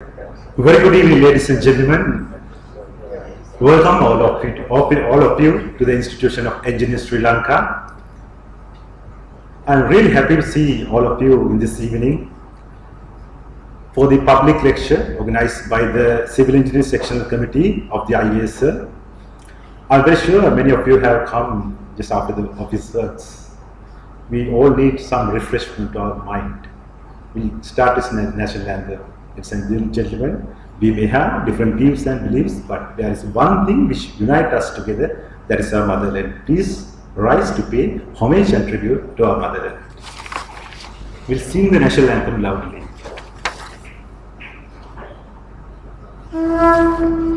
Very good evening, ladies and gentlemen. Welcome all of you to the Institution of Engineers Sri Lanka. I'm really happy to see all of you in this evening for the public lecture organized by the Civil Engineering Sectional Committee of the IESL. I'm very sure many of you have come just after the office works. We all need some refreshment to our mind. We start this national anthem. Ladies and gentlemen, we may have different views and beliefs, but there is one thing which unites us together, that is our motherland. Please rise to pay homage and tribute to our motherland. We'll sing the national anthem loudly. Thank you.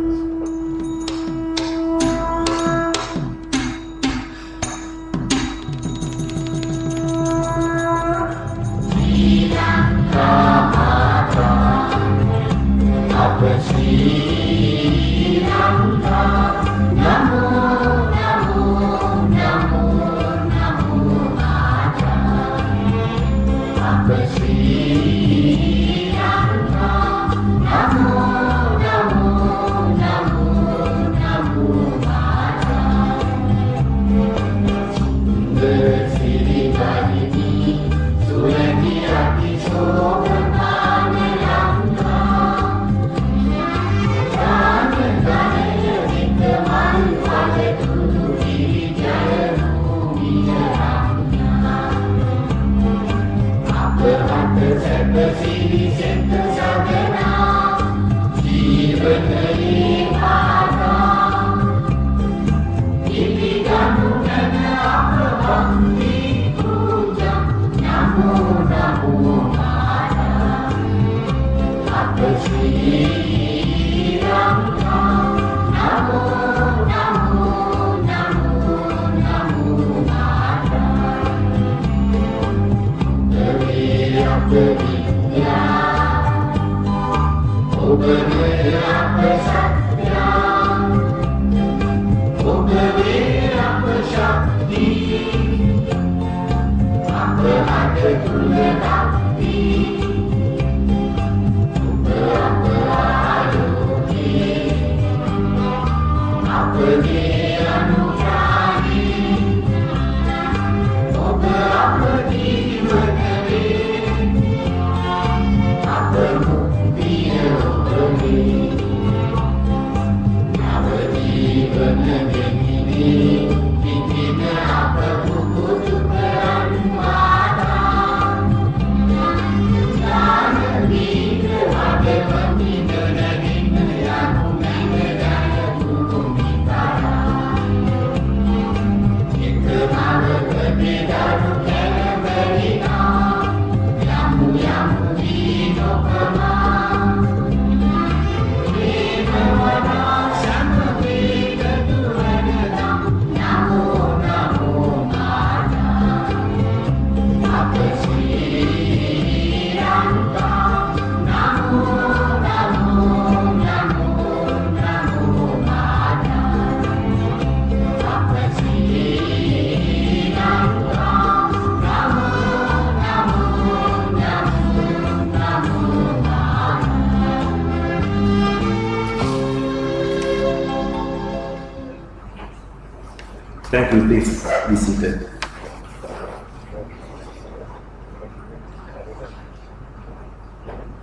Please be seated.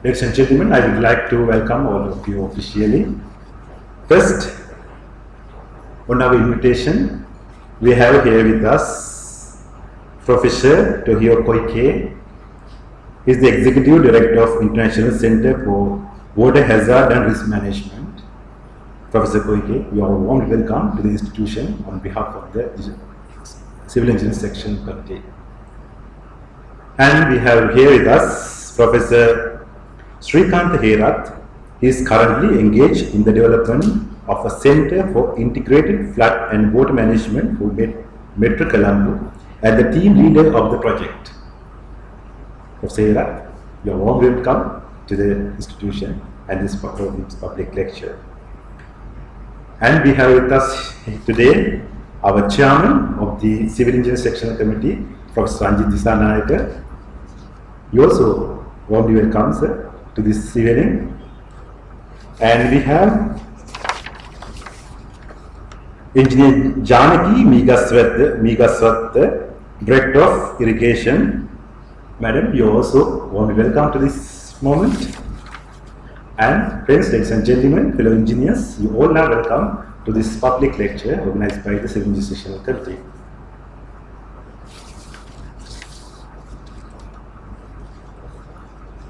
Ladies and gentlemen, I would like to welcome all of you officially. First, on our invitation, we have here with us Professor Tohio Koike. He is the Executive Director of International Center for Water Hazard and Risk Management. Professor Koike, you are warmly welcome to the institution on behalf of the Civil Engineering Section Committee. And we have here with us Professor Srikanth Herath. He is currently engaged in the development of a Center for Integrated Flood and Water Management for Metro Colombo and the team leader of the project. Professor Herath, you are warmly welcome to the institution and this public lecture. And we have with us today our chairman of the Civil Engineering Sectional Committee, Professor Ranjit Disanayake. You also warmly welcome, sir, to this evening. And we have Engineer Janaki Megaswat, Director of Irrigation. Madam, you also want to welcome to this moment. And friends, ladies and gentlemen, fellow engineers, you all are welcome to this public lecture organized by the Civil Institutional Committee.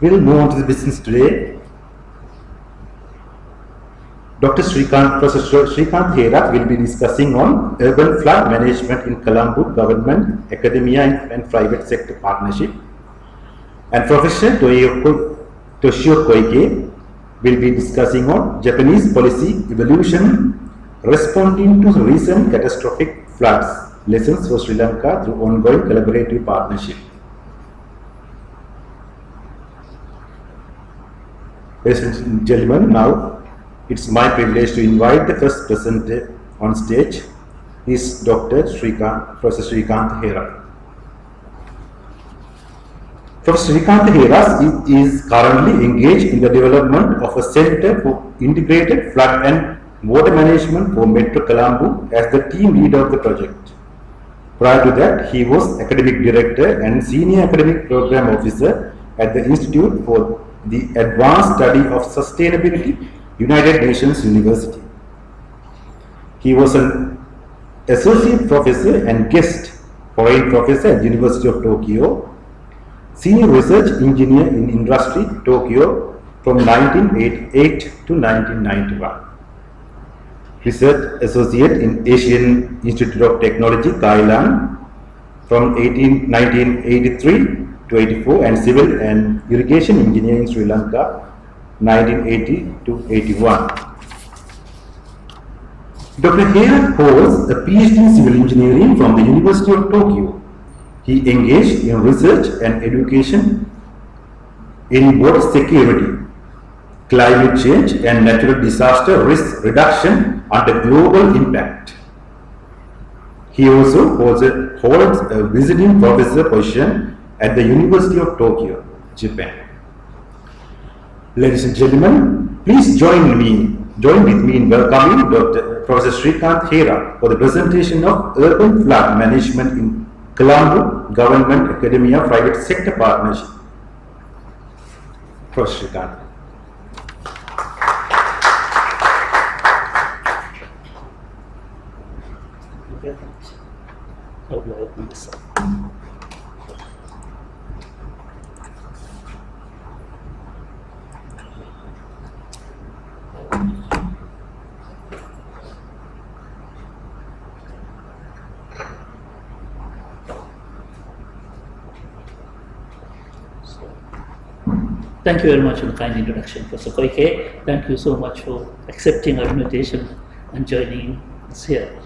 We'll move on to the business today. Professor Srikanth Hera will be discussing on urban flood management in Colombo, government, academia and private sector partnership. And Professor Toshio Koike will be discussing on Japanese policy evolution responding to recent catastrophic floods, lessons for Sri Lanka through ongoing collaborative partnership. Ladies and gentlemen, now it's my privilege to invite the first presenter on stage. He is Professor Srikanth Hera. Professor Srikanth Hera is currently engaged in the development of a Center for Integrated Flood and Water Management for Metro Colombo as the team leader of the project. Prior to that, he was Academic Director and Senior Academic Program Officer at the Institute for the Advanced Study of Sustainability, United Nations University. He was an Associate Professor and Guest Foreign Professor at University of Tokyo, Senior Research Engineer in Industry, Tokyo from 1988 to 1991. Research Associate in Asian Institute of Technology, Thailand from 1983 to 84 and Civil and Irrigation Engineer in Sri Lanka 1980 to 81. Dr. Hera holds a PhD in Civil Engineering from the University of Tokyo. He engaged in research and education in water security, climate change and natural disaster risk reduction under global impact. He also holds a visiting professor position at the University of Tokyo, Japan. Ladies and gentlemen, please join with me in welcoming Professor Srikanth Hera for the presentation of Urban Flood Management in Colombo, Government, Academia, Private Sector Partnership. Professor Srikanth. How do I open this up? Thank you very much for the kind introduction, Professor Koike. Thank you so much for accepting our invitation and joining us here.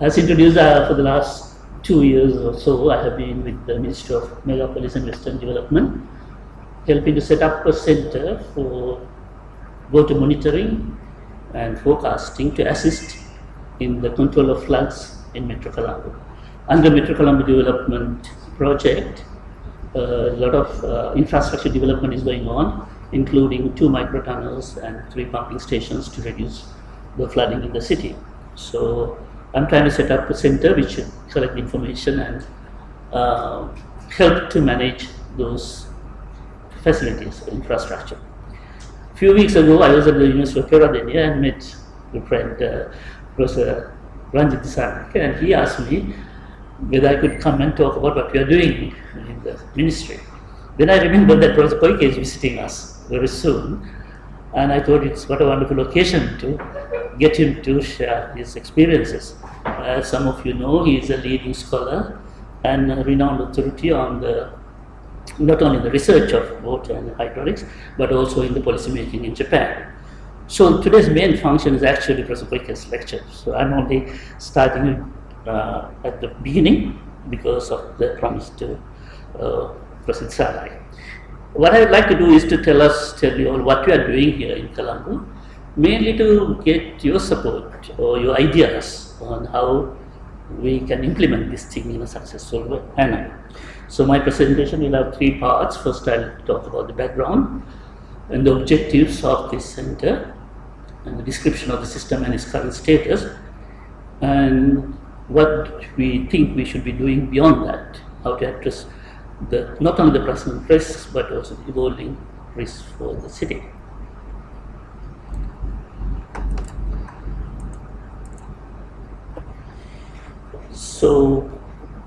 As introduced, for the last 2 years or so, I have been with the Ministry of Megapolis and Western Development, helping to set up a center for water monitoring and forecasting to assist in the control of floods in Metro Colombo. Under Metro Colombo Development Project, a lot of infrastructure development is going on, including 2 microtunnels and 3 pumping stations to reduce the flooding in the city. So I'm trying to set up a center which should collect information and help to manage those facilities, infrastructure. A few weeks ago, I was at the University of Peradeniya and met the friend Professor Ranjit Sanak, and he asked me whether I could come and talk about what we are doing in the ministry. Then I remembered that Professor Koike is visiting us very soon, and I thought it's what a wonderful occasion to get him to share his experiences. As some of you know, he is a leading scholar and a renowned authority on not only the research of water and hydraulics, but also in the policy making in Japan. So today's main function is actually Professor Koike's lecture. So I'm only starting at the beginning because of the promise to Professor Sarai. What I would like to do is to tell you all what we are doing here in Colombo, mainly to get your support or your ideas on how we can implement this thing in a successful manner. So my presentation will have 3 parts. First, I'll talk about the background and the objectives of this center. and the description of the system and its current status, and what we think we should be doing beyond that, how to address not only the present risks but also the evolving risks for the city. So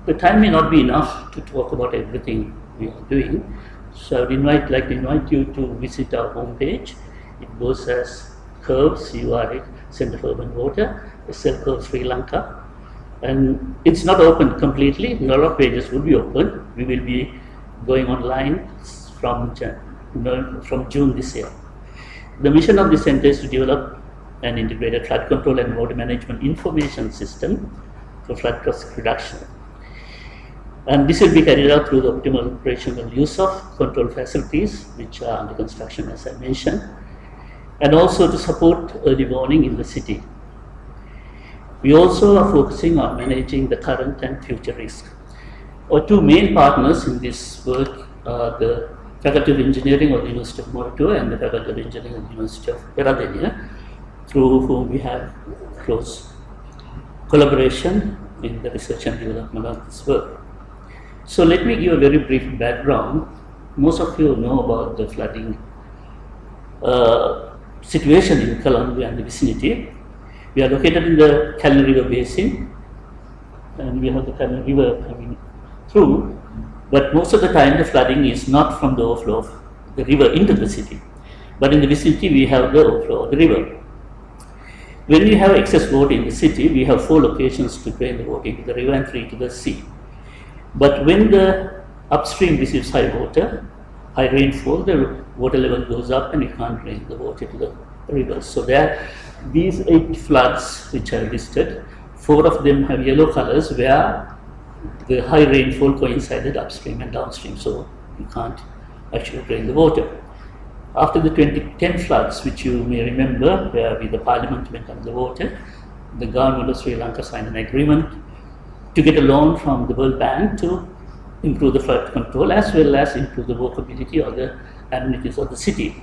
the time may not be enough to talk about everything we are doing. So I would like to invite you to visit our homepage. It goes as Curves, URA, Centre for Urban Water, SL Sri Lanka. And it's not open completely. A lot of pages will be open. We will be going online from June this year. The mission of the centre is to develop an integrated flood control and water management information system for flood risk reduction. And this will be carried out through the optimal operational use of control facilities, which are under construction, as I mentioned, and also to support early warning in the city. We also are focusing on managing the current and future risks. Our two main partners in this work are the Faculty of Engineering of the University of Moratuwa and the Faculty of Engineering of the University of Peradeniya, through whom we have close collaboration in the research and development of this work. So let me give a very brief background. Most of you know about the flooding situation in Colombo and the vicinity. We are located in the Kalina River basin, and we have the Kalina River coming through, but most of the time the flooding is not from the overflow of the river into the city, but in the vicinity we have the overflow of the river. When we have excess water in the city, we have 4 locations to drain the water into the river and 3 to the sea. But when the upstream receives high rainfall, the water level goes up and you can't drain the water to the rivers. So these 8 floods which are listed, 4 of them have yellow colors where the high rainfall coincided upstream and downstream, so you can't actually drain the water. After the 2010 floods, which you may remember, where the parliament went under the water, the government of Sri Lanka signed an agreement to get a loan from the World Bank to improve the flood control as well as improve the walkability or the amenities of the city.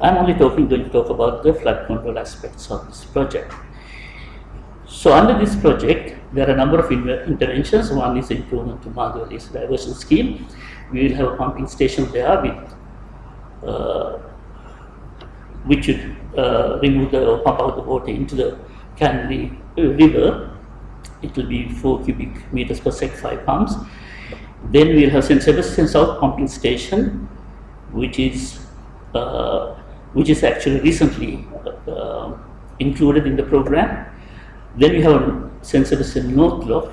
I'm only going to talk about the flood control aspects of this project. So under this project, there are a number of interventions. One is improvement to Madhwali's diversion scheme. We will have a pumping station there which should remove or pump out the water into the Kanli River. It will be 4 cubic meters per sec, 5 pumps. Then we will have St. Sebastian South pumping station, which is actually recently included in the program. Then we have St. Sebastian North Lock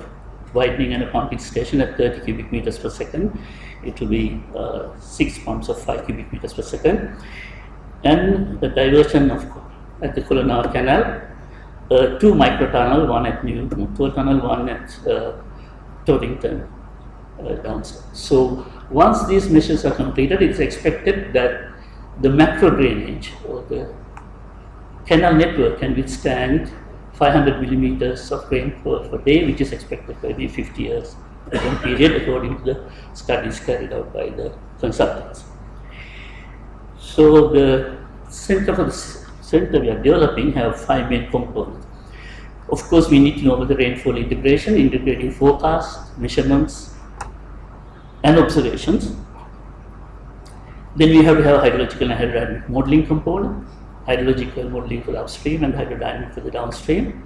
widening and a pumping station at 30 cubic meters per second. It will be 6 pumps of 5 cubic meters per second. And the diversion at the Colonau Canal, 2 micro tunnel, one at New Mutual Tunnel, one at Torrington downstairs. So once these measures are completed, it's expected that the macro drainage or the canal network can withstand 500 millimeters of rainfall per day, which is expected to be 50 years period, according to the studies carried out by the consultants. So the center we are developing have 5 main components. Of course, we need to know about the rainfall integration, integrating forecasts, measurements, and observations. Then we have to have hydrological and hydrodynamic modeling component, hydrological modeling for the upstream and hydrodynamic for the downstream.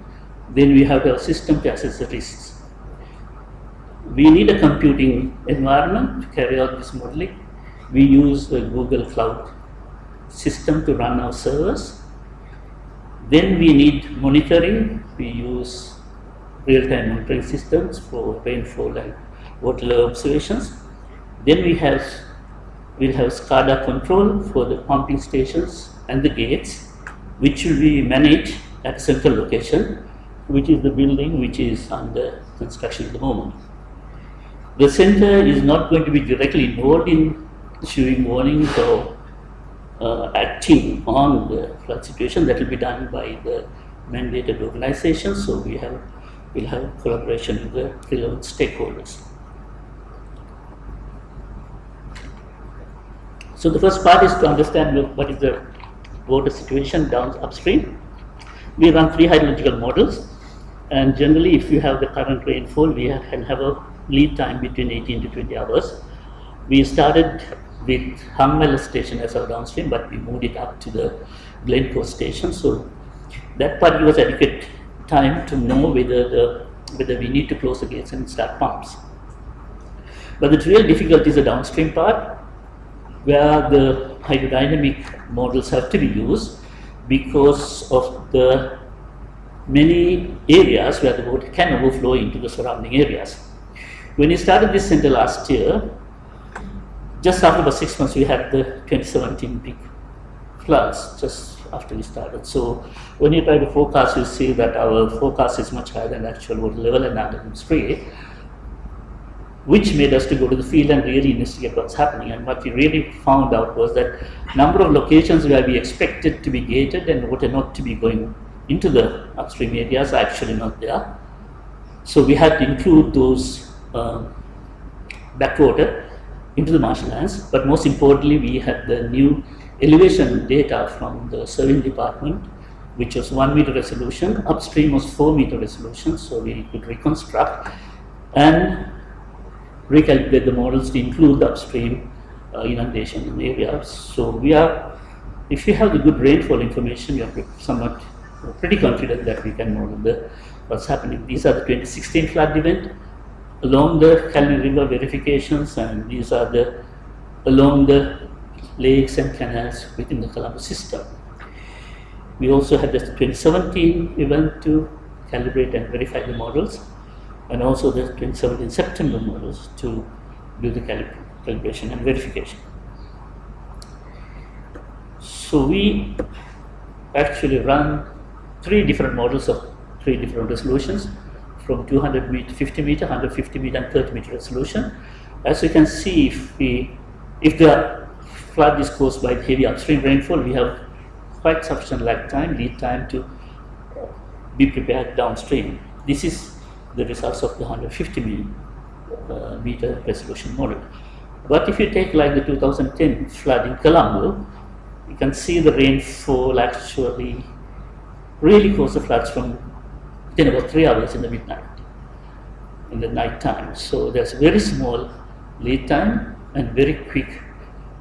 Then we have to have a system to assess the risks. We need a computing environment to carry out this modeling. We use the Google Cloud system to run our servers. Then we need monitoring. We use real-time monitoring systems for rainfall and water level observations. Then we'll have SCADA control for the pumping stations and the gates, which will be managed at a central location, which is the building which is under construction at the moment. The center is not going to be directly involved in issuing warnings or acting on the flood situation. That will be done by the mandated organizations. So we'll have collaboration with the relevant stakeholders. So the first part is to understand what water situation down upstream. We run 3 hydrological models, and generally if you have the current rainfall, we can have a lead time between 18 to 20 hours. We started with Hangmela station as our downstream, but we moved it up to the Glencoe station. So that part gives us adequate time to know whether we need to close the gates and start pumps. But the real difficulty is the downstream part, where the hydrodynamic models have to be used because of the many areas where the water can overflow into the surrounding areas. When we started this center last year, just after about 6 months, we had the 2017 big floods just after we started. So when you try to forecast, you see that our forecast is much higher than the actual water level and atmosphere, which made us to go to the field and really investigate what's happening. And what we really found out was that number of locations where we expected to be gated and water not to be going into the upstream areas are actually not there. So we had to include those backwater into the marshlands, but most importantly, we had the new elevation data from the surveying department, which was 1 meter resolution. Upstream was 4 meter resolution, so we could reconstruct and recalculate the models to include the upstream inundation in the area. So if we have the good rainfall information, we are somewhat pretty confident that we can model what's happening. These are the 2016 flood event along the Kalmi River verifications, and these are along the lakes and canals within the Colombo system. We also had the 2017 event to calibrate and verify the models, and also the 2017 September models to do the calibration and verification. So we actually run 3 different models of 3 different resolutions, from 200 meter, 50 meter, 150 meter, and 30 meter resolution. As you can see, if the flood is caused by heavy upstream rainfall, we have quite sufficient lead time to be prepared downstream. This is the results of the 150 meter resolution model. But if you take like the 2010 flood in Colombo, you can see the rainfall actually really caused the floods from within about 3 hours in the night time. So there's very small lead time and very quick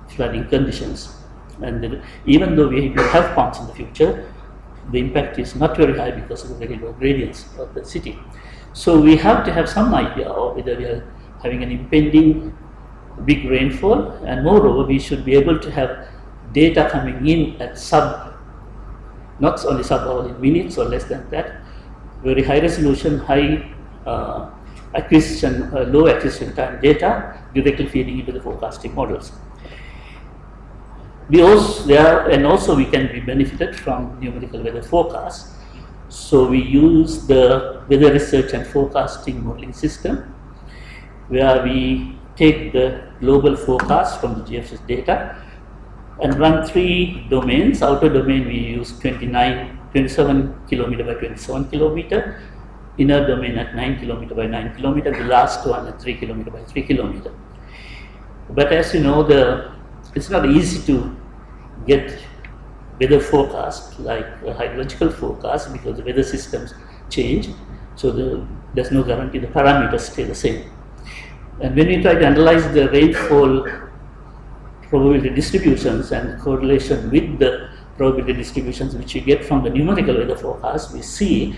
flooding conditions. And even though we will have pumps in the future, the impact is not very high because of the very low gradients of the city. So we have to have some idea of whether we are having an impending big rainfall, and moreover, we should be able to have data coming in at not only sub-hour in minutes or less than that, very high resolution, high low acquisition time data directly feeding into the forecasting models. Also we can be benefited from numerical weather forecasts. So we use the weather research and forecasting modeling system, where we take the global forecast from the GFS data and run 3 domains. Outer domain we use 27 kilometer by 27 kilometer, inner domain at 9 kilometer by 9 kilometer, the last one at 3 kilometer by 3 kilometer. But as you know, it's not easy to get weather forecast like a hydrological forecast, because the weather systems change, so there's no guarantee the parameters stay the same. And when we try to analyze the rainfall probability distributions and correlation with the probability distributions which we get from the numerical weather forecast, we see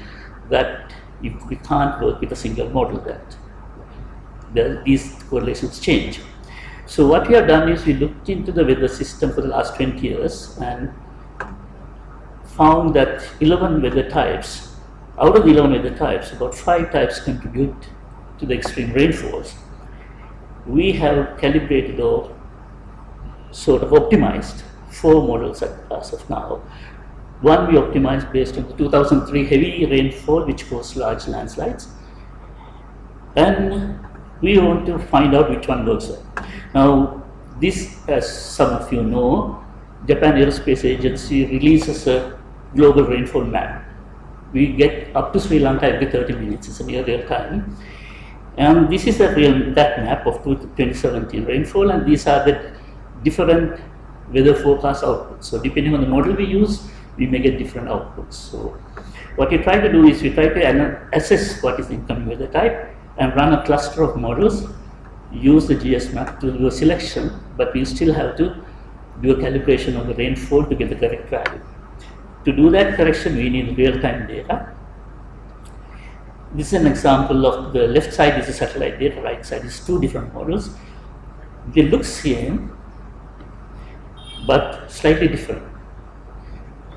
that we can't work with a single model, that these correlations change. So what we have done is we looked into the weather system for the last 20 years and found that 11 weather types, out of the 11 weather types, about 5 types contribute to the extreme rainfalls. We have calibrated or sort of optimized 4 models as of now. One we optimized based on the 2003 heavy rainfall which caused large landslides, and we want to find out which one works well. Now this, as some of you know, Japan Aerospace Agency releases a global rainfall map. We get up to Sri Lanka every 30 minutes, it's a near real time. And this is that map of 2017 rainfall, and these are the different weather forecast outputs. So depending on the model we use, we may get different outputs. So what we try to do is we try to assess what is the incoming weather type and run a cluster of models, use the GS map to do a selection, but we still have to do a calibration of the rainfall to get the correct value. To do that correction, we need real-time data. This is an example of the left side is the satellite data, right side is two different models. They look same, but slightly different.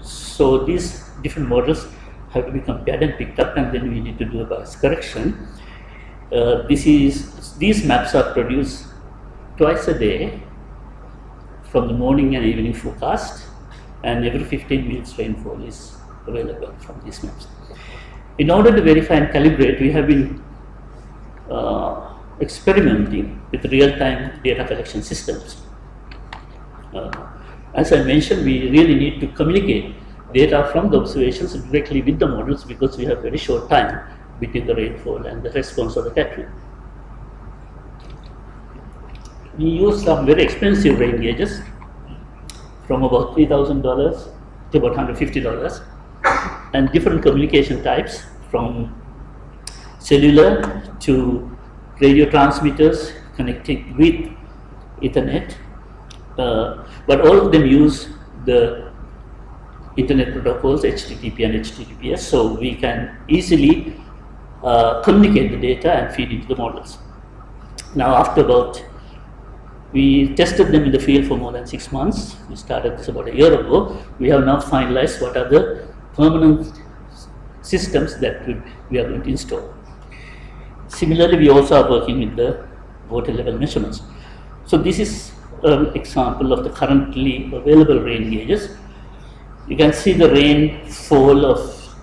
So these different models have to be compared and picked up, and then we need to do a bias correction. These maps are produced twice a day from the morning and evening forecast, and every 15 minutes rainfall is available from these maps. In order to verify and calibrate, we have been experimenting with real-time data collection systems. As I mentioned, we really need to communicate data from the observations directly with the models because we have very short time between the rainfall and the response of the cattle. We use some very expensive rain gauges from about $3,000 to about $150, and different communication types from cellular to radio transmitters connecting with Ethernet, but all of them use the Internet protocols HTTP and HTTPS, so we can easily communicate the data and feed into the models. Now, we tested them in the field for more than 6 months. We started this about a year ago. We have now finalized what are the permanent systems that we are going to install. Similarly, we also are working with the water level measurements. So this is an example of the currently available rain gauges. You can see the rainfall of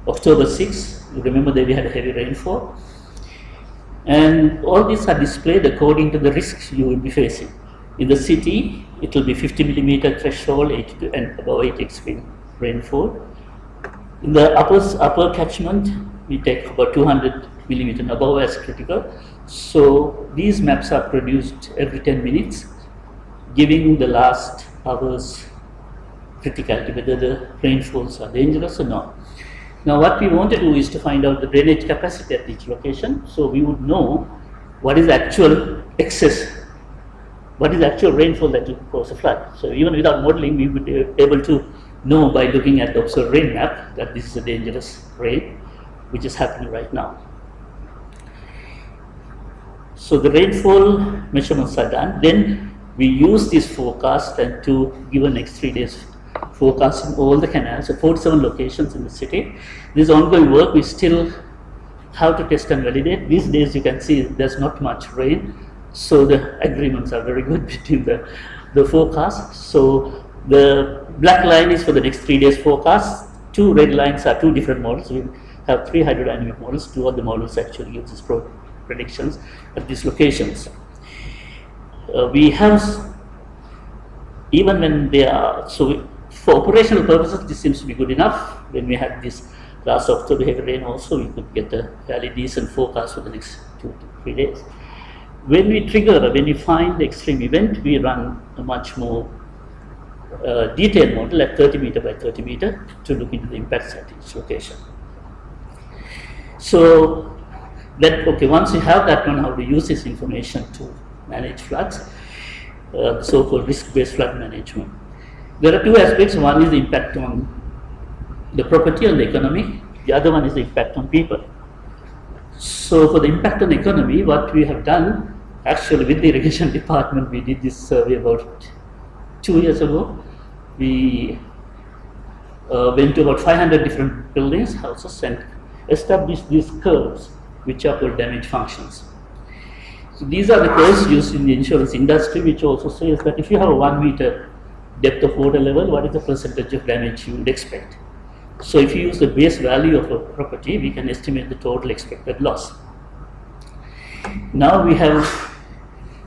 October 6. You remember that we had a heavy rainfall. And all these are displayed according to the risks you will be facing. In the city, it will be 50 millimeter threshold and above 8 extreme rainfall. In the upper catchment, we take about 200 millimeter and above as critical. So these maps are produced every 10 minutes, giving the last hour's criticality, whether the rainfalls are dangerous or not. Now what we want to do is to find out the drainage capacity at each location, so we would know what is the actual excess, what is the actual rainfall that will cause a flood. So even without modeling, we would be able to know by looking at the observed rain map that this is a dangerous rain which is happening right now. So the rainfall measurements are done. Then we use this forecast and to give a next 3 days forecast in all the canals, so 47 locations in the city. This ongoing work, we still have to test and validate. These days you can see there's not much rain, so the agreements are very good between the forecasts. So the black line is for the next 3 days forecast. 2 red lines are 2 different models. We have 3 hydrodynamic models. 2 of the models actually give these predictions at these locations. We have, even when they are, for operational purposes, this seems to be good enough. When we had this last October heavy rain also, we could get a fairly decent forecast for the next 2 to 3 days. When we find the extreme event, we run a much more detailed model at 30 meter by 30 meter to look into the impacts at each location. So once we have that one, how to use this information to manage floods, the so-called risk-based flood management. There are 2 aspects. One is the impact on the property and the economy. The other one is the impact on people. So for the impact on the economy, what we have done, actually with the irrigation department, we did this survey about 2 years ago. We went to about 500 different buildings, houses, and established these curves, which are called damage functions. So these are the curves used in the insurance industry, which also says that if you have a 1 meter depth of water level, what is the percentage of damage you would expect? So if you use the base value of a property, we can estimate the total expected loss. Now we have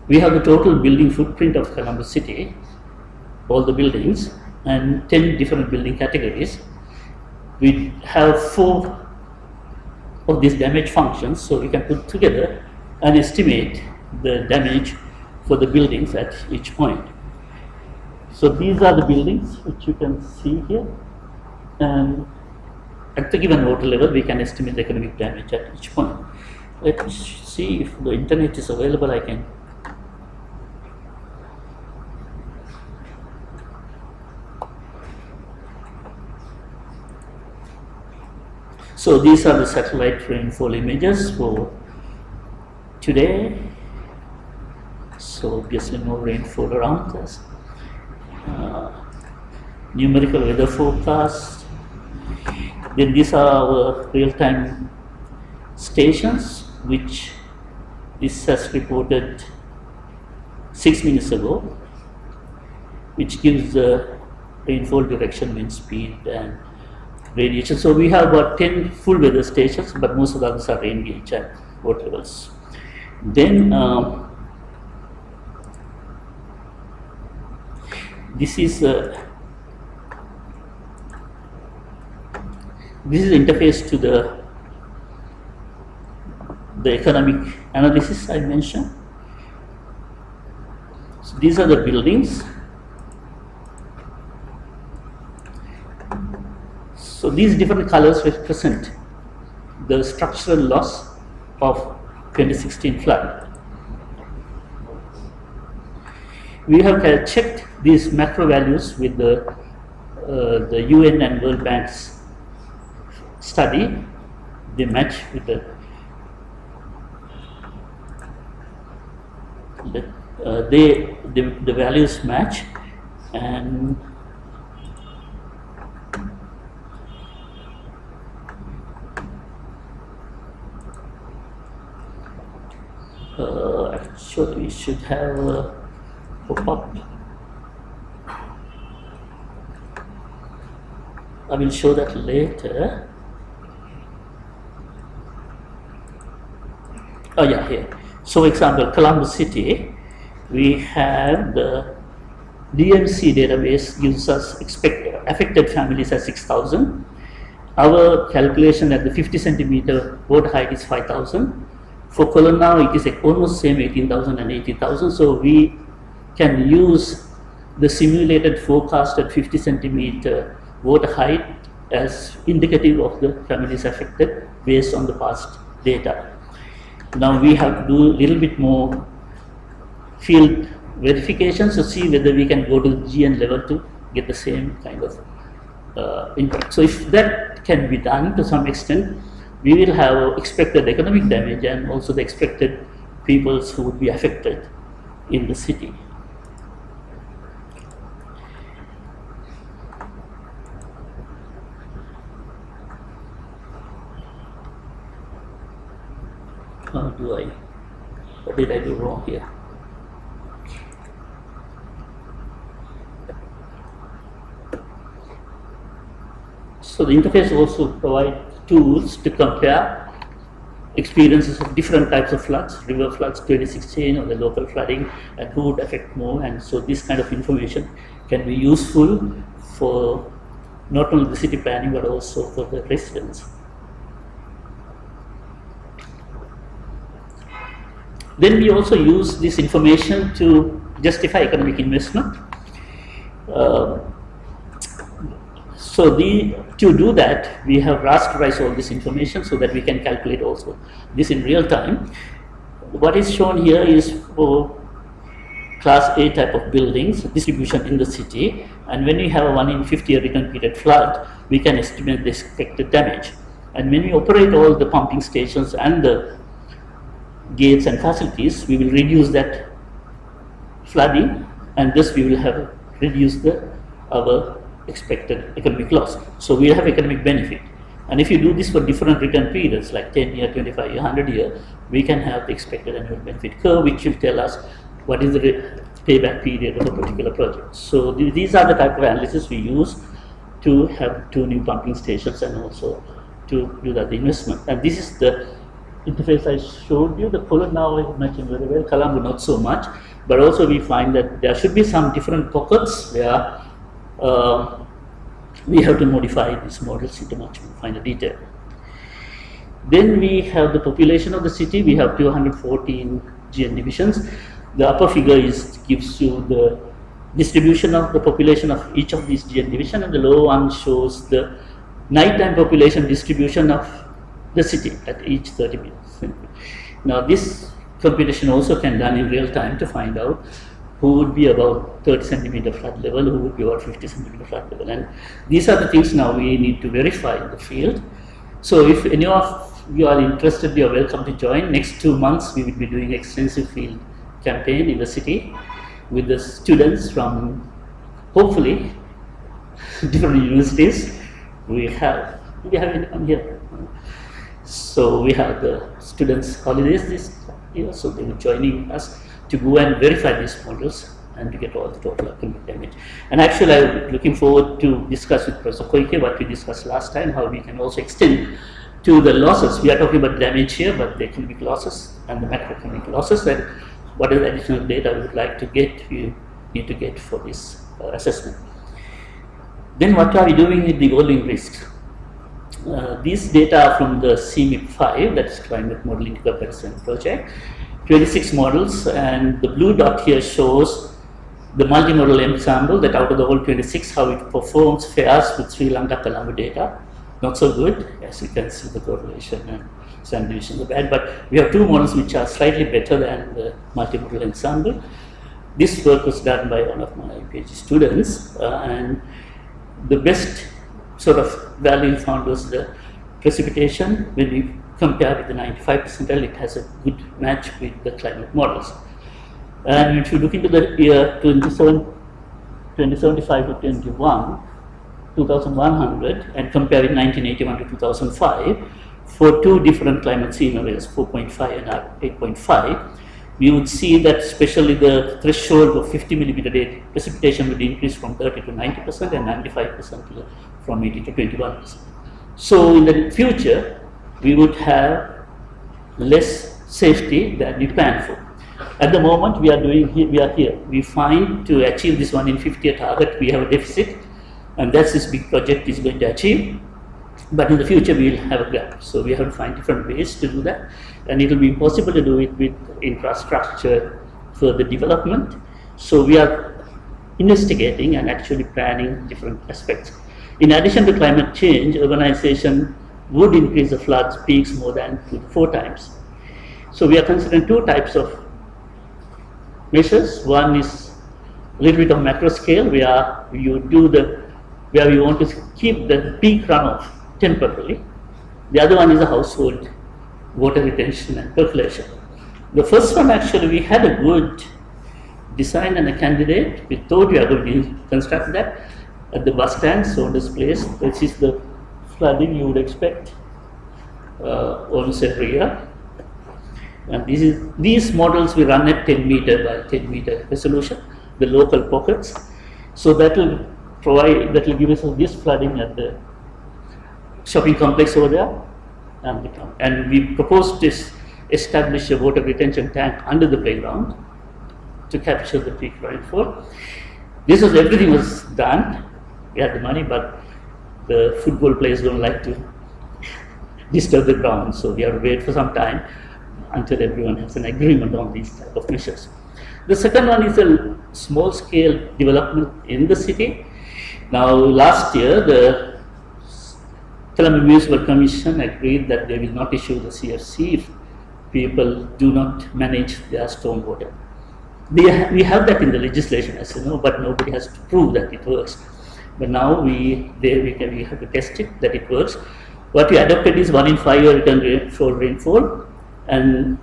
the total building footprint of Colombo city, all the buildings, and 10 different building categories. We have 4 of these damage functions, so we can put together and estimate the damage for the buildings at each point. So these are the buildings which you can see here, and at the given water level we can estimate the economic damage at each point. Let me see if the internet is available. I can. So these are the satellite rainfall images for today. So obviously no rainfall around us. Numerical weather forecast. Then these are our real-time stations, which this has reported 6 minutes ago, which gives the rainfall direction, wind speed, and radiation. So we have about 10 full weather stations, but most of the others are rain gauge and water levels. Then this is interface to the economic analysis I mentioned. So these are the buildings. So these different colors represent the structural loss of 2016 flood. We have checked these macro values with the UN and World Bank's study. They match with the values match, and actually we should have a pop-up. I will show that later. Oh yeah, here. So example, Colombo city, we have the DMC database gives us affected families as 6,000. Our calculation at the 50 centimeter water height is 5,000. For Colombo, it is almost same 18,000 and 80,000. So we can use the simulated forecast at 50 centimeter water height as indicative of the families affected based on the past data. Now we have to do a little bit more field verification to see whether we can go to GN level to get the same kind of impact. So if that can be done to some extent, we will have expected economic damage and also the expected peoples who would be affected in the city. What did I do wrong here? So the interface also provides tools to compare experiences of different types of floods, river floods 2016 or the local flooding, and who would affect more. And so this kind of information can be useful for not only the city planning but also for the residents. Then we also use this information to justify economic investment. To do that, we have rasterized all this information so that we can calculate also this in real time. What is shown here is for class A type of buildings, distribution in the city, and when we have a 1 in 50 year return period flood, we can estimate the expected damage. And when we operate all the pumping stations and the gates and facilities, we will reduce that flooding, and thus we will have reduced our expected economic loss. So we have economic benefit. And if you do this for different return periods like 10 year, 25 year, 100 year, we can have the expected annual benefit curve, which will tell us what is the payback period of a particular project. So these are the type of analysis we use to have 2 new pumping stations and also to do that investment. And this is the interface I showed you. The color now is matching very well, Colombo not so much, but also we find that there should be some different pockets where we have to modify these models into much finer detail. Then we have the population of the city. We have 214 GN divisions. The upper figure gives you the distribution of the population of each of these GN division, and the lower one shows the nighttime population distribution of the city at each 30 minutes. Now this computation also can be done in real time to find out who would be about 30 centimeter flood level, who would be about 50 centimeter flood level, and these are the things now we need to verify in the field. So if any of you are interested, you are welcome to join. Next 2 months we will be doing extensive field campaign in the city with the students from hopefully different universities. We have anyone here. So we have the students' holidays this year, so they will be joining us to go and verify these models and to get all the total economic damage. And actually, I'm looking forward to discuss with Professor Koike what we discussed last time, how we can also extend to the losses. We are talking about damage here, but the economic losses and the macroeconomic losses, and what is the additional data we would like to get, you need to get for this assessment. Then what are we doing with the evolving risks? These data are from the CMIP-5, that's Climate Modeling Comparison Project, 26 models, and the blue dot here shows the multimodal ensemble, that out of the whole 26, how it performs fares with Sri Lanka Colombo data. Not so good, as you can see the correlation and standard deviation are bad, but we have 2 models which are slightly better than the multimodal ensemble. This work was done by one of my PhD students, and the best sort of value found was the precipitation. When we compare with the 95 percentile, it has a good match with the climate models. And if you look into the year 2075 to 2100, and compare with 1981 to 2005, for 2 different climate scenarios, 4.5 and 8.5, we would see that especially the threshold of 50 millimeter precipitation would increase from 30 to 90% and 95% from 80 to 21%. So in the future, we would have less safety than we planned for. At the moment, we are here. We find to achieve this 1 in 50 target, we have a deficit, and that's this big project is going to achieve. But in the future, we will have a gap. So we have to find different ways to do that, and it will be impossible to do it with infrastructure for the development. So we are investigating and actually planning different aspects. In addition to climate change, urbanization would increase the floods peaks more than 2 to 4 times. So we are considering 2 types of measures. One is a little bit of macro scale, where you do where we want to keep the peak runoff temporarily. The other one is a household water retention and percolation. The first one, actually, we had a good design and a candidate. We thought we are going to construct that at the bus stand, Saunders Place. This is the flooding you would expect almost every year. And these models we run at 10 meter by 10 meter resolution, the local pockets. So that will give us this flooding at the shopping complex over there. And we proposed to establish a water retention tank under the playground to capture the peak rainfall. Everything was done. We had the money, but the football players don't like to disturb the ground, so we have to wait for some time until everyone has an agreement on these type of measures. The second one is a small scale development in the city. Now, last year, the Colombo Municipal Commission agreed that they will not issue the CFC if people do not manage their stormwater. We have that in the legislation, as you know, but nobody has to prove that it works. But now we have to test it that it works. What we adopted is 1 in 5 year return rainfall and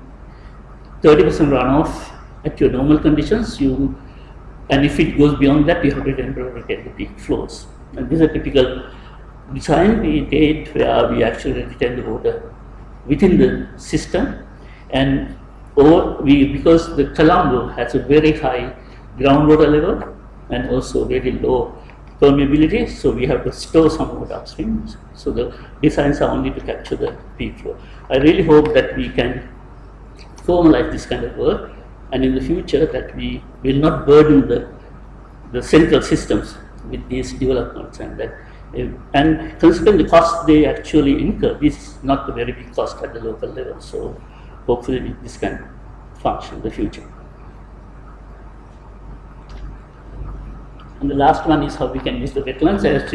30% runoff at your normal conditions. And if it goes beyond that, you have to temporarily retain the peak flows. And this is a typical design we did, where we actually retain the water within the system, and because the Colombo has a very high groundwater level and also very low permeability, so we have to store some water upstream. So the designs are only to capture the peak flow. I really hope that we can formalize this kind of work, and in the future that we will not burden the central systems with these developments, and considering the cost they actually incur, this is not a very big cost at the local level. So hopefully this can function in the future. And the last one is how we can use the wetlands. As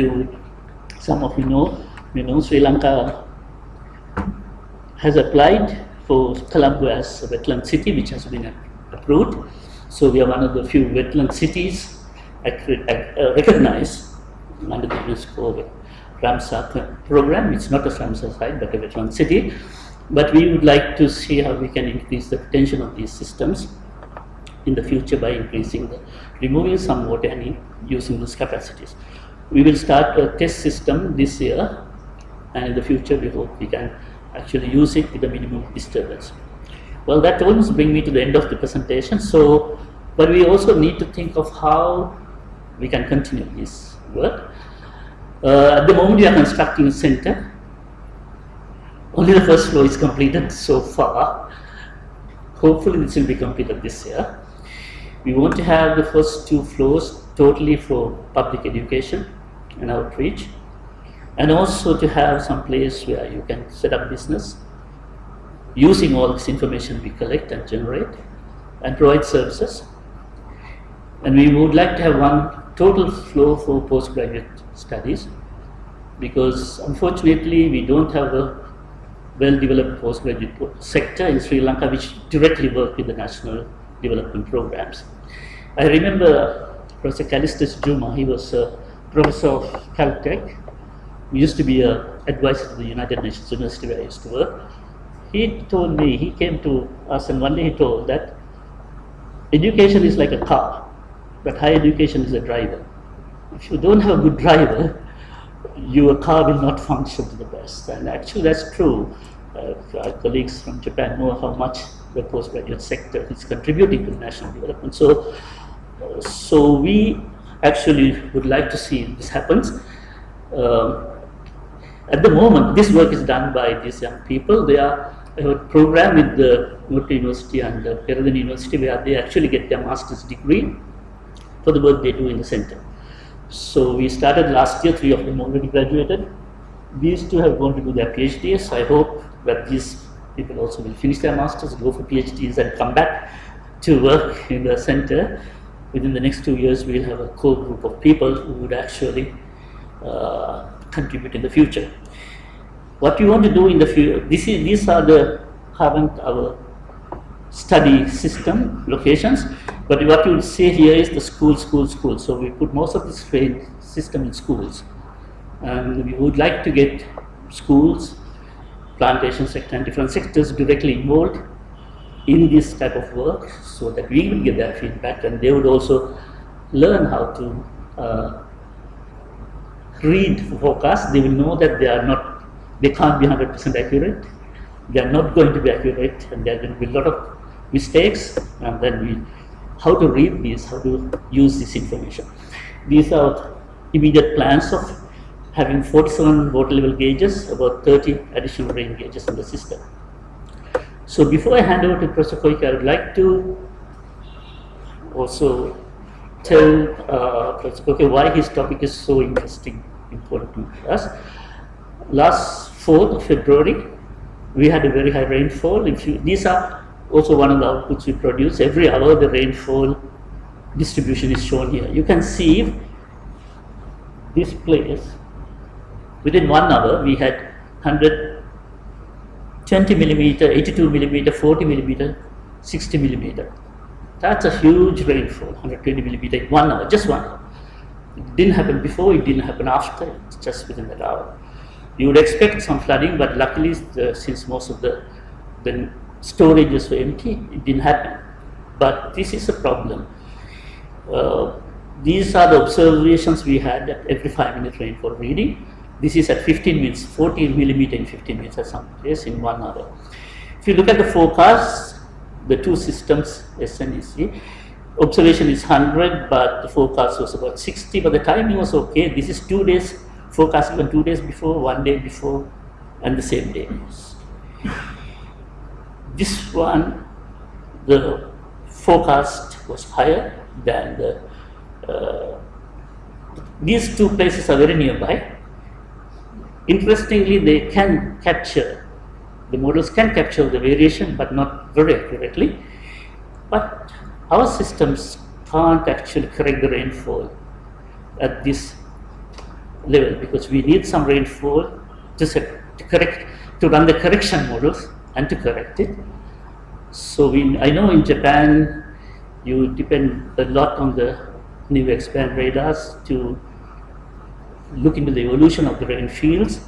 some of you know, Sri Lanka has applied for Colombo as a wetland city, which has been approved. So we are one of the few wetland cities recognized under the UNESCO Ramsar program. It's not a Ramsar site, but a wetland city. But we would like to see how we can increase the retention of these systems in the future by removing some water and using those capacities. We will start a test system this year, and in the future we hope we can actually use it with a minimum disturbance. Well, that almost brings me to the end of the presentation. So, but we also need to think of how we can continue this work. At the moment we are constructing a center. Only the first floor is completed so far. Hopefully this will be completed this year. We want to have the first 2 floors totally for public education and outreach, and also to have some place where you can set up business using all this information we collect and generate and provide services. And we would like to have 1 total floor for postgraduate studies, because unfortunately we don't have a well-developed postgraduate sector in Sri Lanka which directly work with the national development programs. I remember Professor Callistus Juma. He was a professor of Caltech. He used to be an advisor to the United Nations University where I used to work. He told me, he came to us and one day he told that education is like a car, but higher education is a driver. If you don't have a good driver, your car will not function to the best. And actually that's true. Our colleagues from Japan know how much the postgraduate sector is contributing to national development. So we actually would like to see this happens. At the moment, this work is done by these young people. They are a program with the Murti University and Peradeniya University where they actually get their master's degree for the work they do in the center. So we started last year, 3 of them already graduated. These 2 have gone to do their PhDs. I hope that these people also will finish their masters, go for PhDs and come back to work in the center. Within the next 2 years, we will have a core group of people who would actually contribute in the future. What we want to do in the future, these are the current our study system locations, but what you will see here is the school. So we put most of this trade system in schools, and we would like to get schools, plantation sector and different sectors directly involved in this type of work, so that we will get their feedback and they would also learn how to read forecasts. They will know that they can't be 100% accurate. They are not going to be accurate, and there are going to be a lot of mistakes. And then how to read these, how to use this information. These are immediate plans of having 47 water level gauges, about 30 additional rain gauges in the system. So before I hand over to Professor Koike, I would like to also tell Professor Koike why his topic is so interesting, important to us. Last 4th of February, we had a very high rainfall. These are also one of the outputs we produce. Every hour the rainfall distribution is shown here. You can see this place, within 1 hour we had 120 millimeter, 82 millimeter, 40 millimeter, 60 millimeter. That's a huge rainfall, 120 millimeter in 1 hour, just 1 hour. It didn't happen before, it didn't happen after, it's just within that hour. You would expect some flooding, but luckily since most of the storages were empty, it didn't happen. But this is a problem. These are the observations we had at every 5-minute rainfall reading. This is at 15 minutes, 40 millimeter in 15 minutes at some place in 1 hour. If you look at the forecast, the 2 systems, S and EC, observation is 100, but the forecast was about 60, but the timing was okay. This is 2 days, forecast even 2 days before, 1 day before, and the same day. This one, the forecast was higher than these 2 places are very nearby. Interestingly, they can capture, the models can capture the variation, but not very accurately. But our systems can't actually correct the rainfall at this level, because we need some rainfall to run the correction models and to correct it. So I know in Japan you depend a lot on the new expand radars to look into the evolution of the rain fields,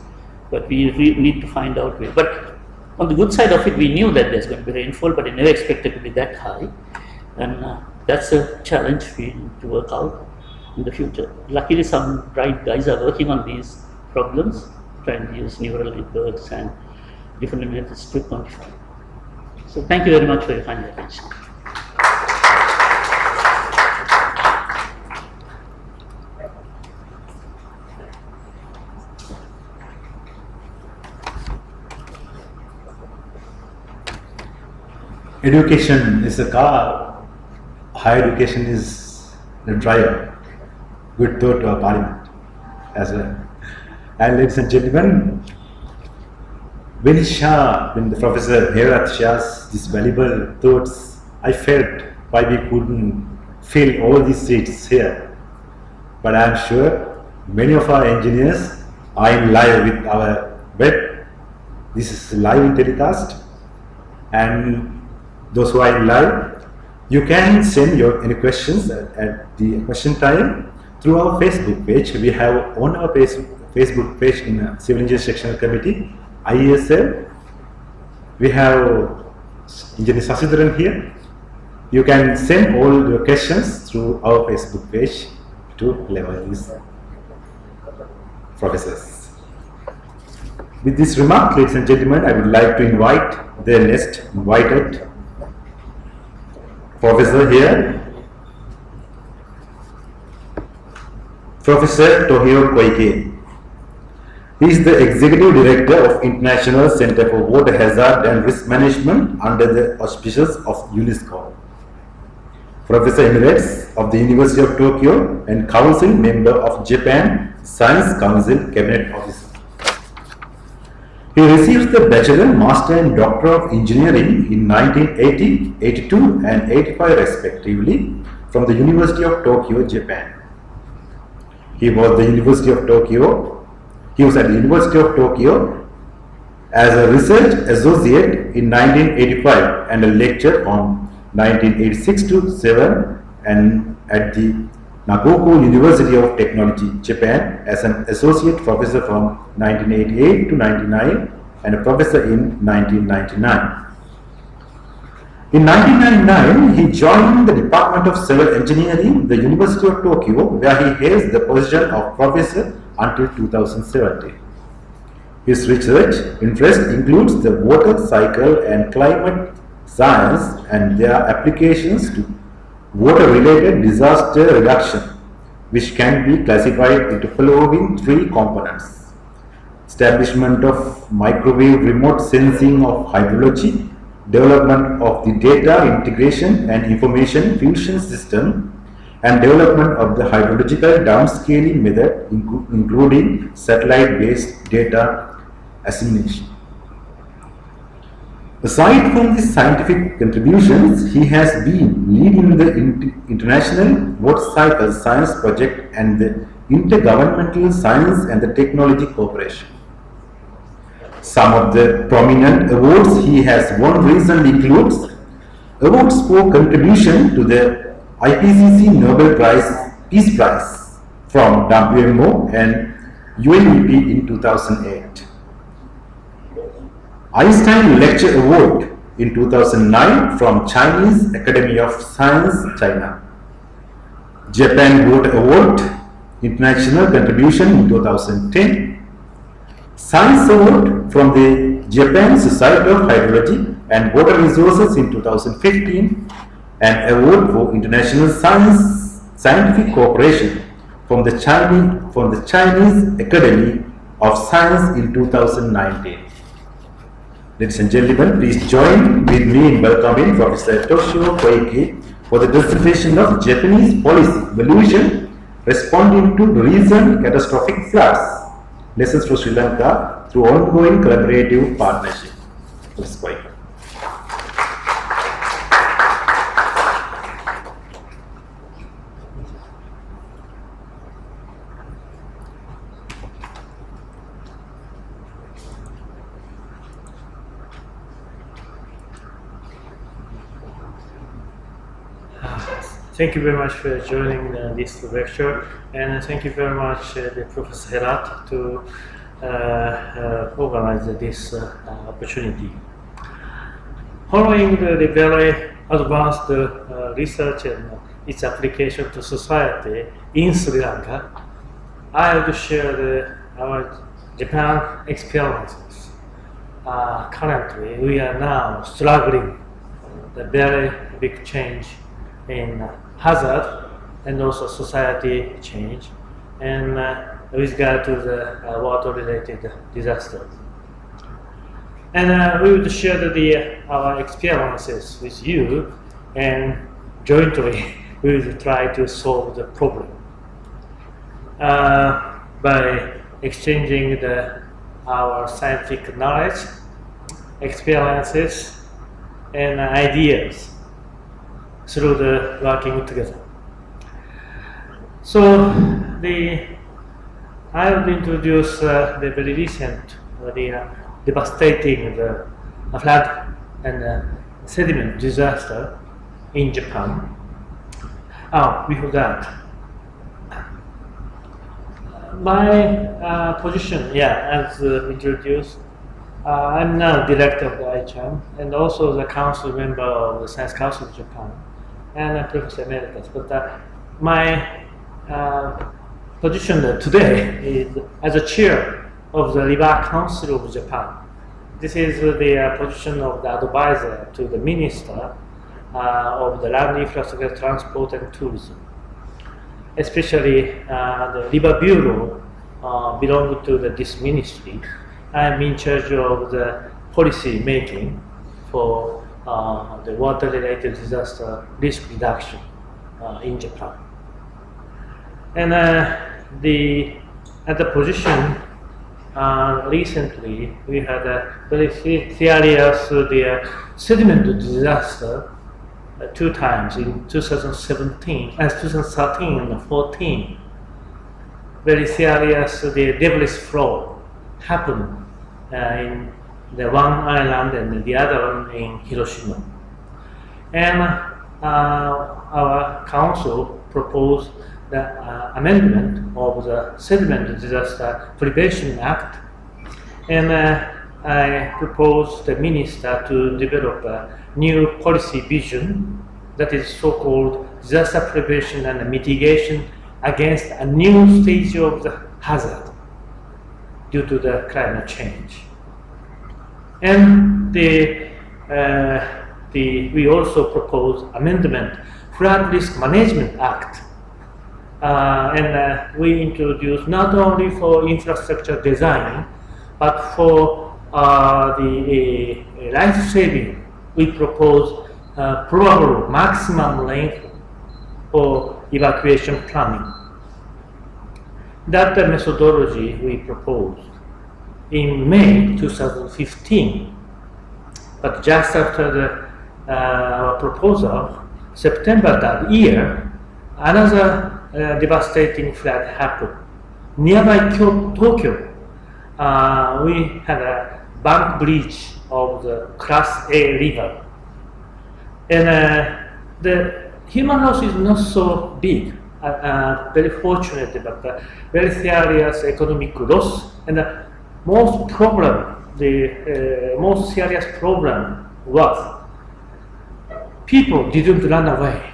but we need to find out where. But on the good side of it, we knew that there's going to be rainfall, but we never expected it to be that high, and that's a challenge we need to work out in the future. Luckily, some bright guys are working on these problems, trying to use neural networks and different methods to quantify. So thank you very much for your kind attention. Education is a car, higher education is the driver. Good thought to our parliament as well. And ladies and gentlemen, when the Professor Herat shares these valuable thoughts, I felt why we couldn't fill all these seats here. But I am sure many of our engineers are in live with our web. This is live telecast, and those who are in live, you can send your any questions at the question time through our Facebook page. We have on our Facebook page in Civil Engineering Sectional Committee, IESL. We have Engineer Sasidharan here. You can send all your questions through our Facebook page to level these professors. With this remark, ladies and gentlemen, I would like to invite the next invited professor here, Professor Tohiro Koike. He is the Executive Director of International Center for Water Hazard and Risk Management under the auspices of UNESCO. Professor Emeritus of the University of Tokyo and Council Member of Japan Science Council Cabinet Officer. He received the Bachelor, Master and Doctor of Engineering in 1980, 82 and 85 respectively from the University of Tokyo, Japan. He was at the University of Tokyo as a research associate in 1985 and a lecturer on 1986 to 7 and at the Nagoko University of Technology, Japan as an associate professor from 1988 to 99 and a professor in 1999. In 1999, he joined the Department of Civil Engineering, the University of Tokyo, where he held the position of professor until 2017. His research interest includes the water cycle and climate science and their applications to water-related disaster reduction, which can be classified into following three components: establishment of microwave remote sensing of hydrology, development of the data integration and information fusion system, and development of the hydrological downscaling method, including satellite-based data assimilation. Aside from these scientific contributions, he has been leading the International Water Cycle Science Project and the Intergovernmental Science and the Technology Corporation. Some of the prominent awards he has won recently includes awards for contribution to the IPCC Nobel Peace Prize from WMO and UNEP in 2008. Einstein Lecture Award in 2009 from Chinese Academy of Science, China. Japan Water Award, International Contribution in 2010. Science Award from the Japan Society of Hydrology and Water Resources in 2015, and Award for International Scientific Cooperation from the Chinese Academy of Science in 2019. Ladies and gentlemen, please join with me in welcoming Professor Toshio Koike for the dissertation of Japanese policy evolution responding to recent catastrophic floods, lessons for Sri Lanka through ongoing collaborative partnership. Professor Koike. Thank you very much for joining this lecture, and thank you very much, the Professor Herat, to organize this opportunity. Following the very advanced research and its application to society in Sri Lanka, I will share our Japan experiences. Currently, we are now struggling the very big change in hazard and also society change, and with regard to the water-related disasters. And we will share our experiences with you, and jointly we will try to solve the problem by exchanging our scientific knowledge, experiences, and ideas through the working together. So I will introduce the very recent devastating flood and sediment disaster in Japan. Before that, my position, as introduced, I'm now director of the ICHAM and also the council member of the Science Council of Japan and a Professor Emeritus. But my position today is as a chair of the River Council of Japan. This is the position of the advisor to the Minister of the Land Infrastructure, Transport and Tourism. Especially the River Bureau belongs to this ministry. I am in charge of the policy making for the water-related disaster risk reduction in Japan. And at the position, recently we had a very serious sediment disaster 2 times in 2017 and 2013 and 2014. Very serious debris flow happened in the one island and the other one in Hiroshima. And our council proposed the amendment of the Sediment Disaster Prevention Act, and I proposed the minister to develop a new policy vision that is so-called disaster prevention and mitigation against a new stage of the hazard due to the climate change. And we also proposed amendment Flood Risk Management Act. And we introduced not only for infrastructure design, but for the life-saving, we propose probable maximum length for evacuation planning. That methodology we proposed in May 2015, but just after our proposal, September that year, another devastating flood happened. Nearby Tokyo, we had a bank breach of the Class A river. And the human loss is not so big, very fortunate, but very serious economic loss. And the most serious problem was people didn't run away.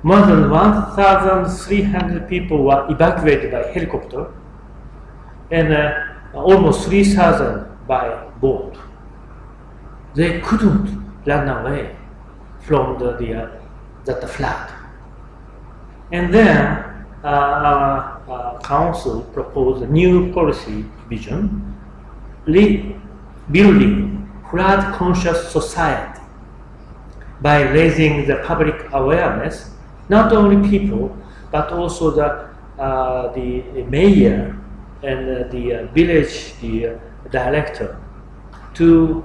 More than 1,300 people were evacuated by helicopter, and almost 3,000 by boat. They couldn't run away from the flood. And then our council proposed a new policy vision, building flood-conscious society by raising the public awareness. Not only people, but also the mayor and the village director to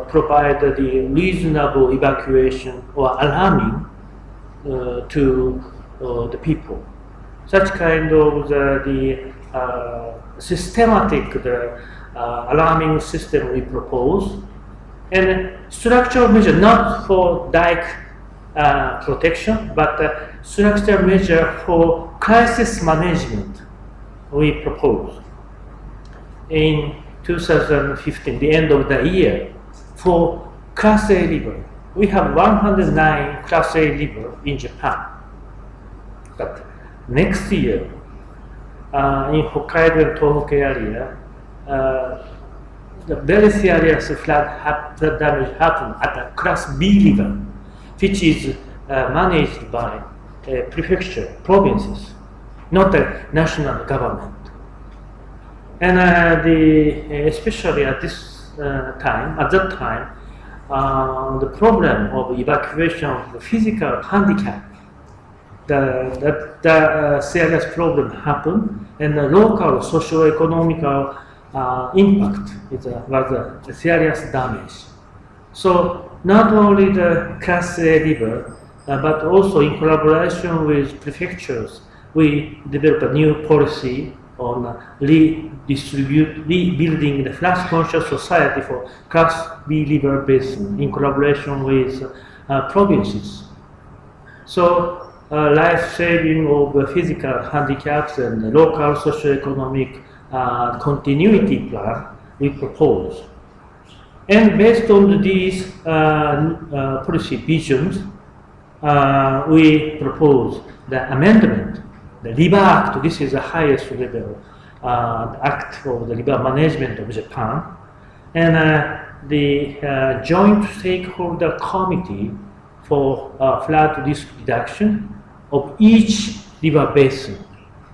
provide the reasonable evacuation or alarming to the people. Such kind of the systematic alarming system we propose, and structural measure, not for dike protection, but structural measure for crisis management we propose. In 2015, the end of the year, for Class A river, we have 109 Class A river in Japan. But next year, in Hokkaido and Tohoku area, the very serious flood damage happened at a Class B river, which is managed by prefecture, provinces, not the national government. And especially at that time, the problem of evacuation of the physical handicap, the serious problem happened, and the local socio-economical impact was a serious damage. So not only the Class A river, but also in collaboration with prefectures, we developed a new policy on rebuilding the flood-conscious society for Class B river basin in collaboration with provinces. So life-saving of physical handicaps and local socio-economic continuity plan we propose. And based on these policy visions, we propose the amendment, the River Act. This is the highest level act of the river management of Japan. And the Joint Stakeholder Committee for flood risk reduction of each river basin,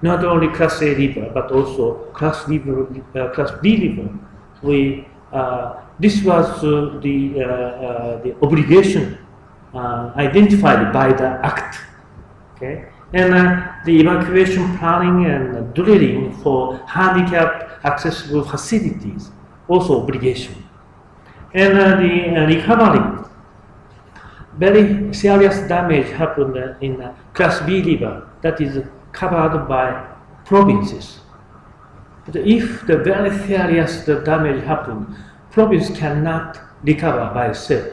not only Class A river, but also Class B river. This was the obligation identified by the Act. Okay? And the evacuation planning and drilling for handicapped accessible facilities, also obligation. And the recovery, very serious damage happened in Class B river, that is covered by provinces. But if the very serious damage happened, province cannot recover by itself.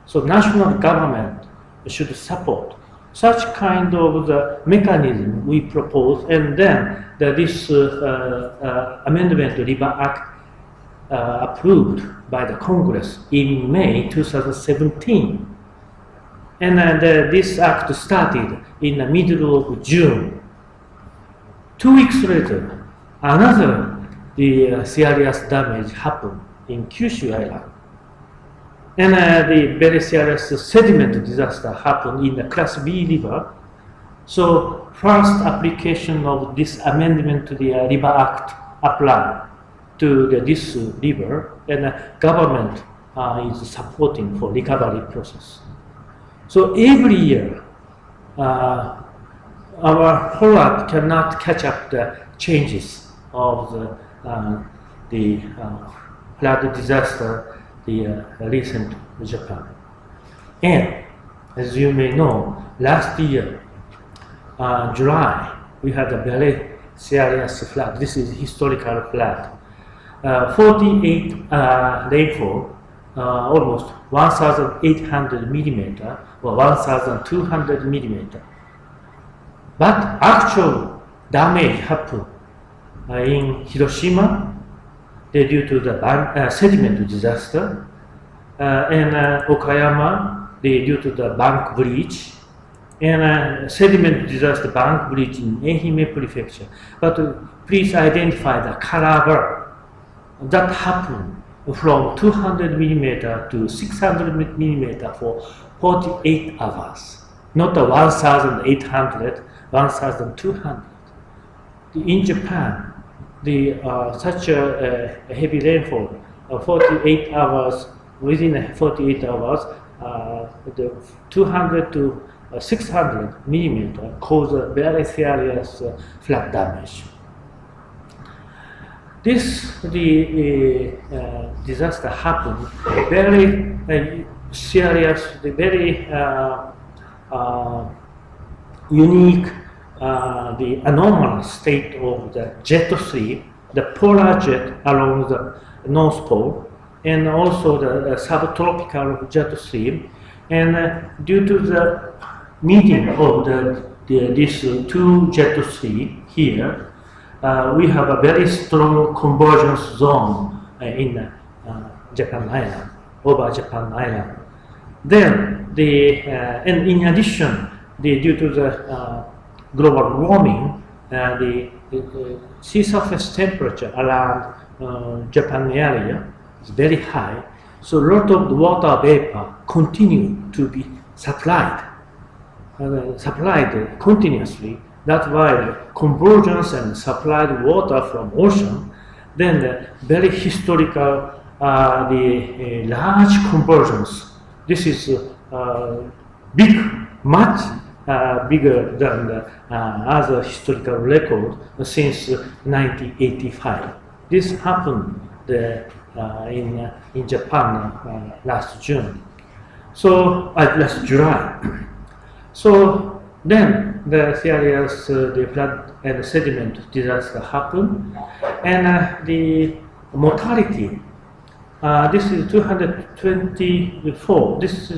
So national government should support such kind of the mechanism we propose, and then this amendment to River Act approved by the Congress in May 2017. And this act started in the middle of June. 2 weeks later, another serious damage happened in Kyushu Island. And the very serious sediment disaster happened in the Class B river. So first application of this amendment to the River Act applied to this river, and government is supporting for recovery process. So every year, our follow-up cannot catch up the changes of the flood disaster, the recent Japan. And as you may know, last year, July, we had a very serious flood. This is historical flood. 48 rainfall, almost 1,800 millimeter or 1,200 millimeter. But actual damage happened in Hiroshima due to the sediment disaster, and Okayama due to the bank breach, and sediment disaster bank breach in Ehime Prefecture. But please identify the caliber that happened from 200 millimeter to 600 millimeter for 48 hours, not the 1,800, 1,200. In Japan, such a heavy rainfall, 48 hours, within 48 hours, the 200 to 600 millimeter caused a very serious flood damage. This disaster happened very serious, very unique, the anomalous state of the jet stream, the polar jet along the North Pole, and also the subtropical jet stream And due to the meeting of these two jet stream here, we have a very strong convergence zone in Japan Island, over Japan Island. Then and in addition, due to the global warming, the sea surface temperature around Japan area is very high. So a lot of the water vapor continue to be supplied continuously. That's why the convergence and supplied water from ocean, then the very historical, the large convergence. This is big, much bigger than the other historical record since 1985. This happened in Japan last June. So last July. So then the serious the flood and sediment disaster happened, and the mortality. This is 224. This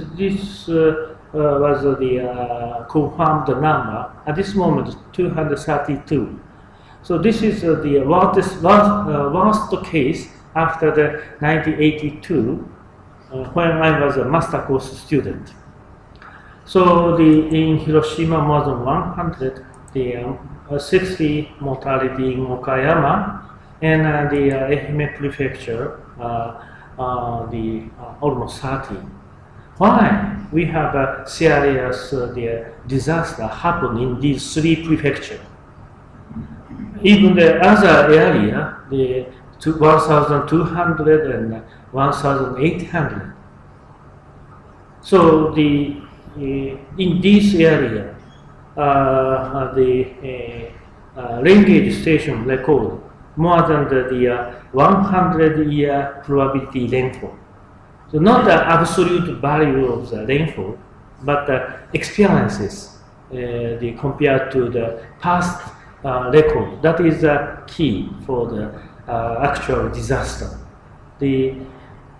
was the confirmed number. At this moment, 232. So this is the worst case after the 1982, when I was a master course student. So in Hiroshima, more than 100, the 60 mortality in Okayama, and the Ehime prefecture, almost 30. Why we have a serious disaster happen in these three prefectures? Even the other area, the 1,200 and 1,800. So in this area, the rain gauge station record more than the 100-year probability rainfall. So not the absolute value of the rainfall, but the experiences compared to the past record. That is the key for the actual disaster.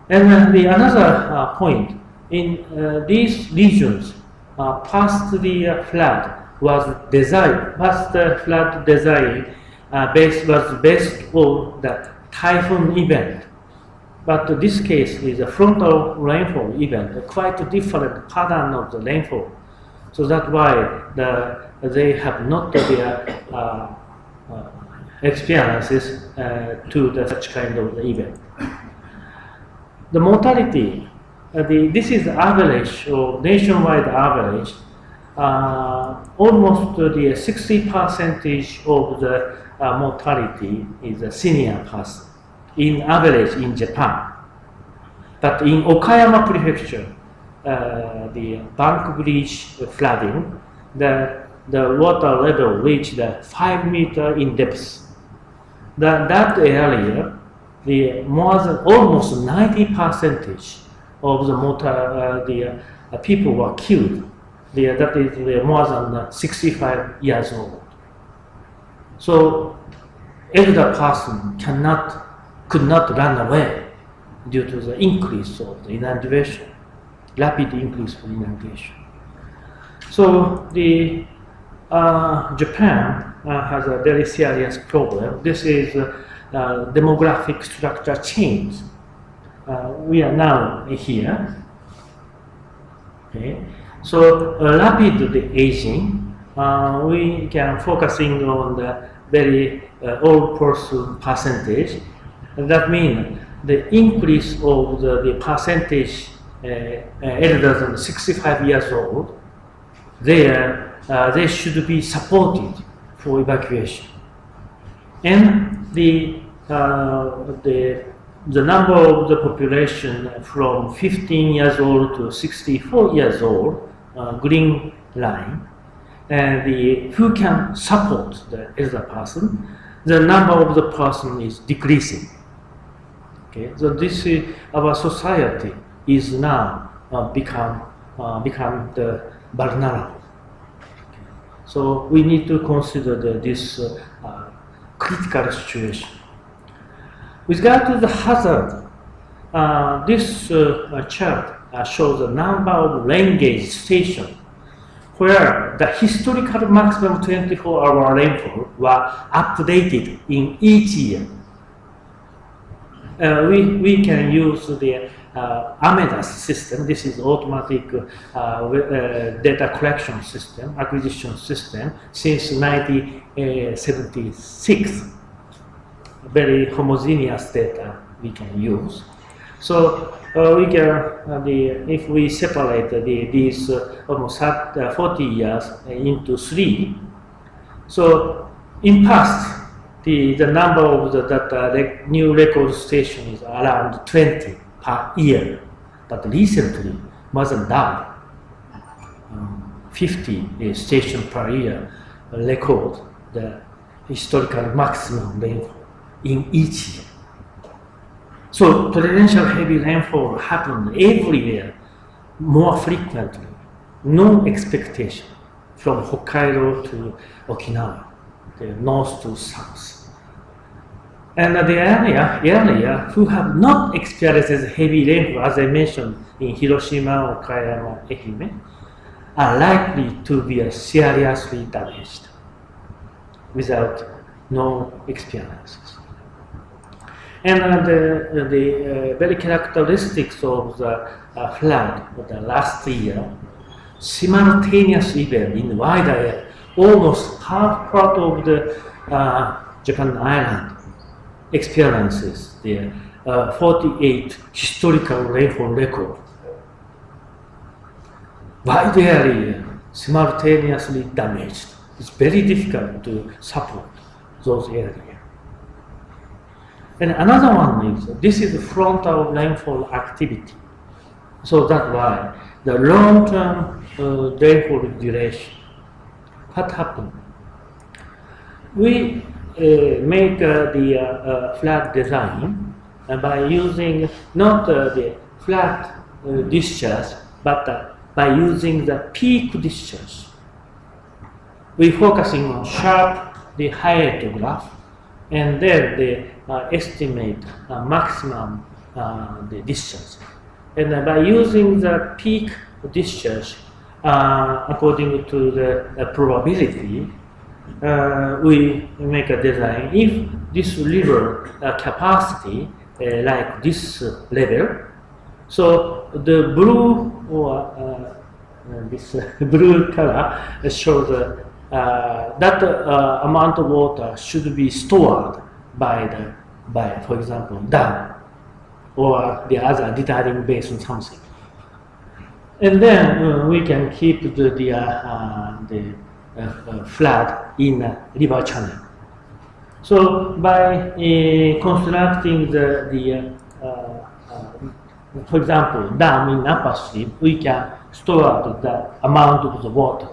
Another point, in these regions, past the flood was designed, was based on the typhoon event. But this case is a frontal rainfall event, a quite different pattern of the rainfall. So that's why they have not their experiences to such kind of event. The mortality, this is average or nationwide average. Almost the 60% of the mortality is a senior person, in average in Japan. But in Okayama prefecture, the bank bridge flooding, the water level reached 5 meters in depth. That area, more than almost 90% of the people were killed. That is more than 65 years old. So elder person could not run away due to the increase of the inundation, rapid increase of inundation. So Japan has a very serious problem. This is demographic structure change. We are now here. Okay. So rapid aging, we can focusing on the very old person percentage. And that means the increase of the percentage elder than 65 years old, they should be supported for evacuation. And the number of the population from 15 years old to 64 years old, green line, and who can support the elder person, the number of the person is decreasing. Okay, so this our society is now become the vulnerable. Okay. So we need to consider this critical situation. With regard to the hazard, this chart shows the number of rain gauge stations where the historical maximum 24-hour rainfall were updated in each year. We can use the Amedas system. This is automatic data collection system, acquisition system since 1976. Very homogeneous data we can use. So we can, if we separate these almost 40 years into 3, so in past, the number of the new record stations is around 20 per year, but recently more than double, 50 stations per year record the historical maximum rainfall in each year. So torrential heavy rainfall happened everywhere, more frequently, no expectation from Hokkaido to Okinawa, the north to south. And the area who have not experienced heavy rainfall, as I mentioned in Hiroshima, Okayama, Ehime, are likely to be seriously damaged without no experiences. And the very characteristics of the flood of the last year, simultaneous event in wide area, almost half part of the Japan island experiences the 48 historical rainfall record. Wide area simultaneously damaged. It's very difficult to support those areas. And another one is, this is frontal rainfall activity. So that's why the long-term rainfall duration. What happened? We make the flood design by using not the flat discharge, but by using the peak discharge. We focusing on sharp, the height graph, and then the estimate maximum the discharge. And by using the peak discharge according to the probability, we make a design. If this river capacity like this level, so the blue or this blue color shows that amount of water should be stored by for example, dam or the other deterring basin something. And then we can keep the flood in a river channel. So by constructing for example, dam in upper stream, we can store the amount of the water.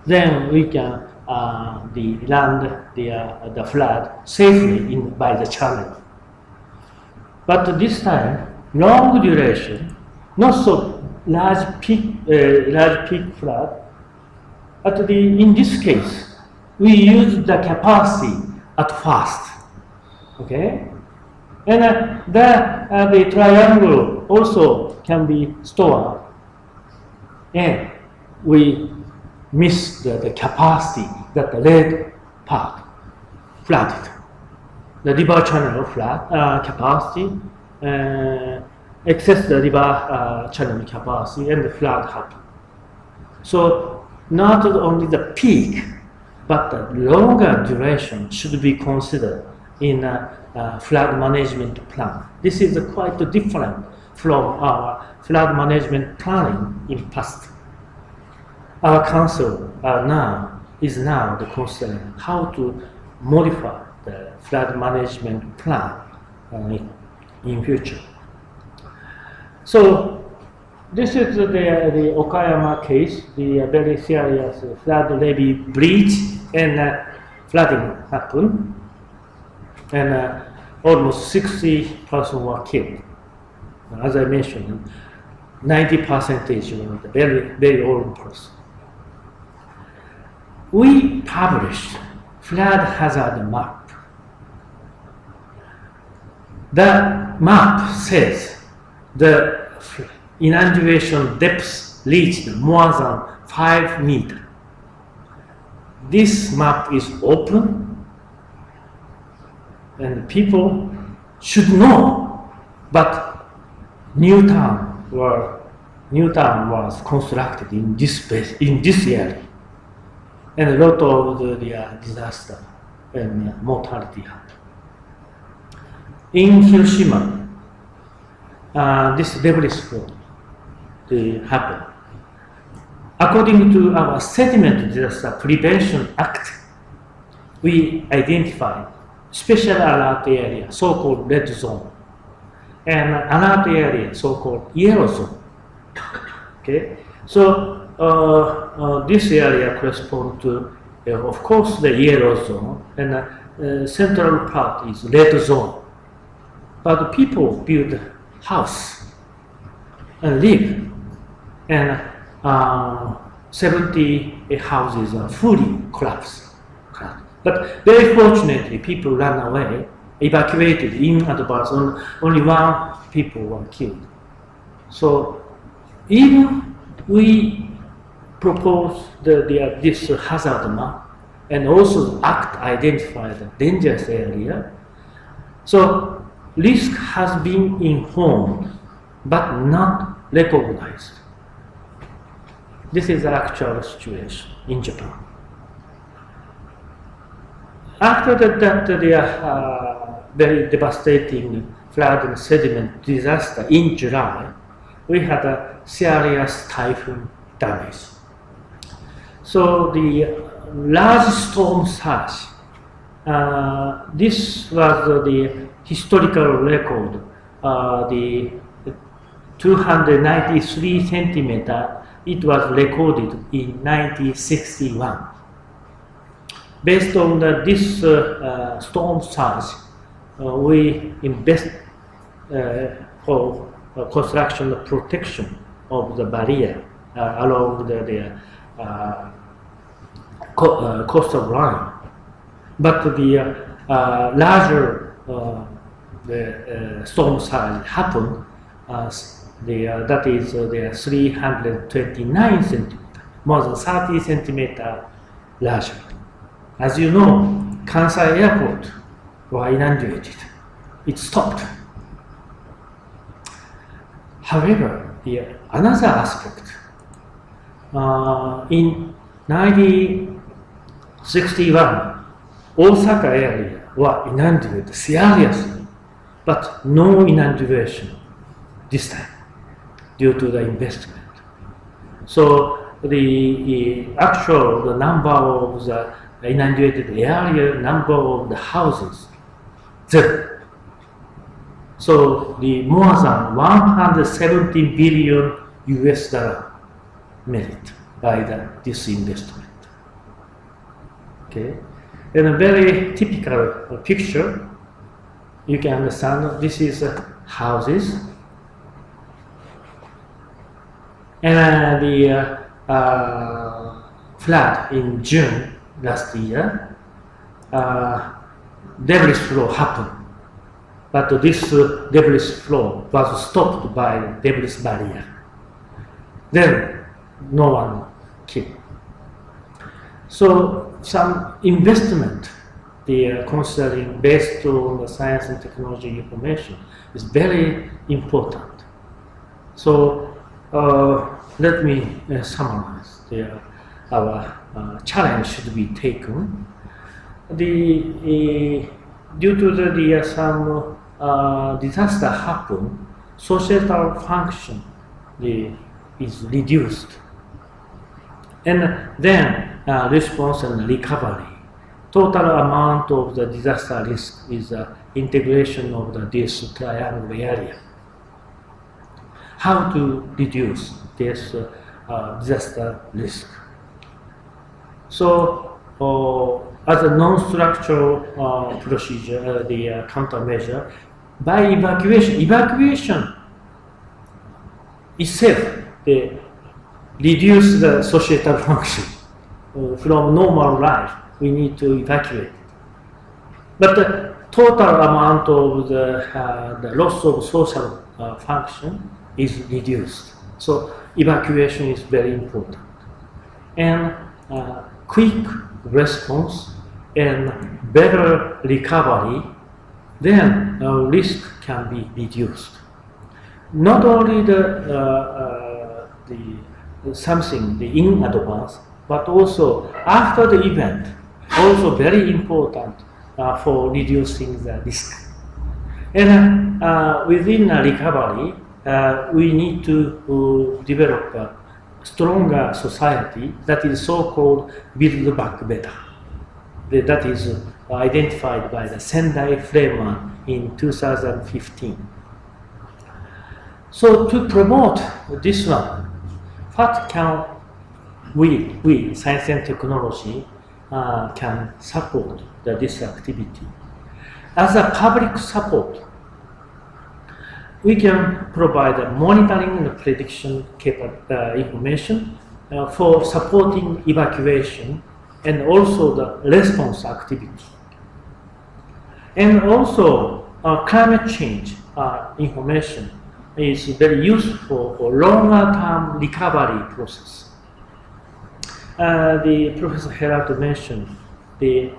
Then we can land the flood safely by the channel. But this time, long duration, not so large peak flood. But in this case, we use the capacity at first. Okay, and the triangle also can be stored, and we miss the capacity that the red part flooded. The river channel flood capacity excess the river channel capacity, and the flood happened. So not only the peak, but the longer duration should be considered in a flood management plan. This is quite different from our flood management planning in past. Our council is now considering how to modify the flood management plan in future. So this is the Okayama case, the very serious flood levee breach and flooding happened, and almost 60 persons were killed. As I mentioned, 90% were the very old person. We published flood hazard map. The map says the inundation depths reached more than 5 meters. This map is open, and people should know, but Newtown was constructed in this space, in this area, and a lot of the disaster and mortality happened. In Hiroshima, this debris flow happened. According to our Sediment Disaster Prevention Act, we identified special alert area, so-called red zone, and alert area, so-called yellow zone. Okay, so this area corresponds to, of course, the yellow zone, and central part is red zone. But people build house and live, and 70 houses are fully collapsed. But very fortunately, people ran away, evacuated in advance. Only one people were killed. So even we propose this hazard map and also act identify the dangerous area. So risk has been informed but not recognized. This is the actual situation in Japan. After the very devastating flood and sediment disaster in July, we had a serious typhoon damage. So the large storm surge, this was the historical record, the 293 centimeter, it was recorded in 1961. Based on this storm surge, we invest for construction protection of the barrier along the coastal line. But the larger the storm surge happened, that is the 329 centimeter, more than 30 centimeter larger. As you know, Kansai Airport was inundated. It stopped. However, another aspect, in 1961, Osaka area was inundated seriously, but no inundation this time due to the investment. So the number of the inundated area, number of the houses, zero. So the more than 170 billion US dollar made by this investment. Okay, and a very typical picture. You can understand this is houses, and the flood in June last year, debris flow happened, but this debris flow was stopped by debris barrier. Then no one killed. So some investment, considering based on the science and technology information, is very important. So let me summarize our challenge should be taken. Due to some disaster happen, societal function is reduced, and then response and recovery. Total amount of the disaster risk is integration of this triangle area. How to reduce this disaster risk? So, as a non-structural procedure, the countermeasure, by evacuation itself, reduce the societal function. From normal life, we need to evacuate. But the total amount of the loss of social function is reduced. So evacuation is very important. And quick response and better recovery, then risk can be reduced. Not only something in advance, but also after the event, also very important for reducing the risk. And within a recovery, we need to develop a stronger society that is so-called build back better. That is identified by the Sendai framework in 2015. So to promote this one, what can we science and technology can support this activity? As a public support, we can provide a monitoring and prediction information for supporting evacuation and also the response activity. And also climate change information is very useful for longer term recovery process. The Professor Herald mentioned the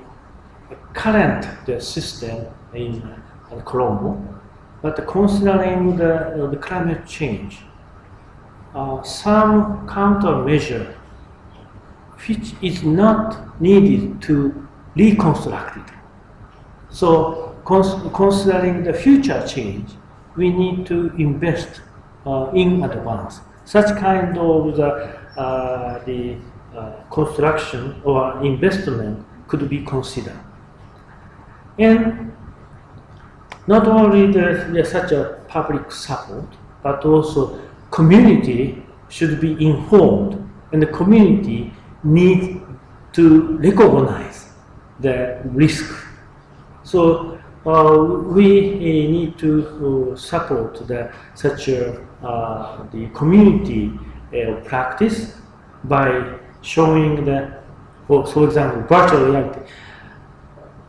current system in Colombo, but considering the climate change, some countermeasure which is not needed to reconstruct it. So considering the future change, we need to invest in advance. Such kind of the construction or investment could be considered. And not only there's such a public support, but also community should be informed, and the community needs to recognize the risk. So we need to support such the community practice by showing for example, virtual reality.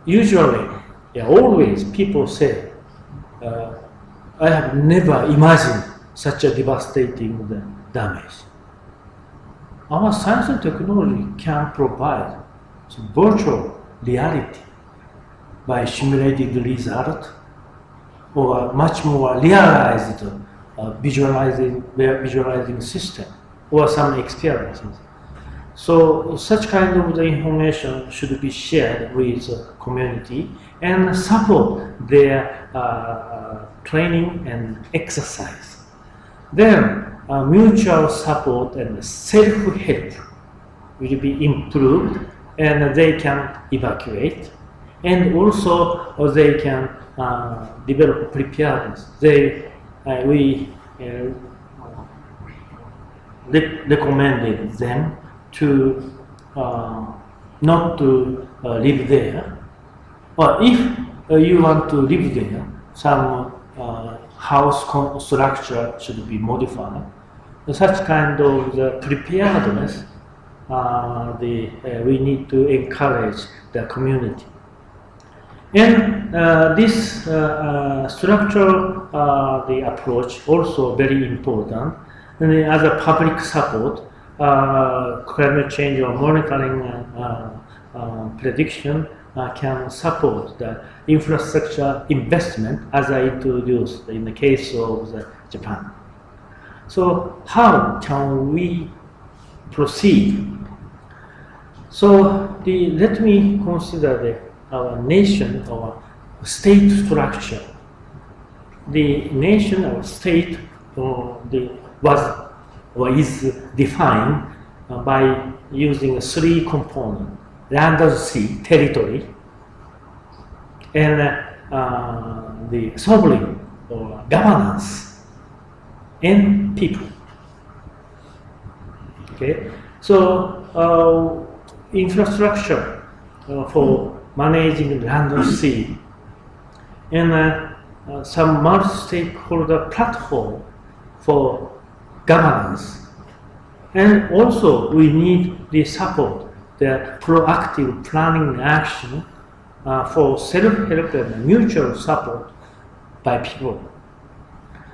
Usually, always people say, I have never imagined such a devastating damage. Our science and technology can provide virtual reality by simulated result or much more realized visualizing system or some experiences. So such kind of the information should be shared with the community and support their training and exercise. Then mutual support and self-help will be improved, and they can evacuate, and also they can develop preparedness. We recommended them to not to live there, or if you want to live there, some house structure should be modified. Such kind of the preparedness, we need to encourage the community. And this structural the approach also very important. And as a public support, climate change or monitoring prediction can support the infrastructure investment, as I introduced in the case of Japan. So how can we proceed? So let me consider our nation or state structure. The nation or state is defined by using three components: land and sea, territory, and the sovereign or governance, and people. Okay, so infrastructure for managing land and sea, and some multi-stakeholder platform for governance. And also we need the support, the proactive planning action for self-help and mutual support by people.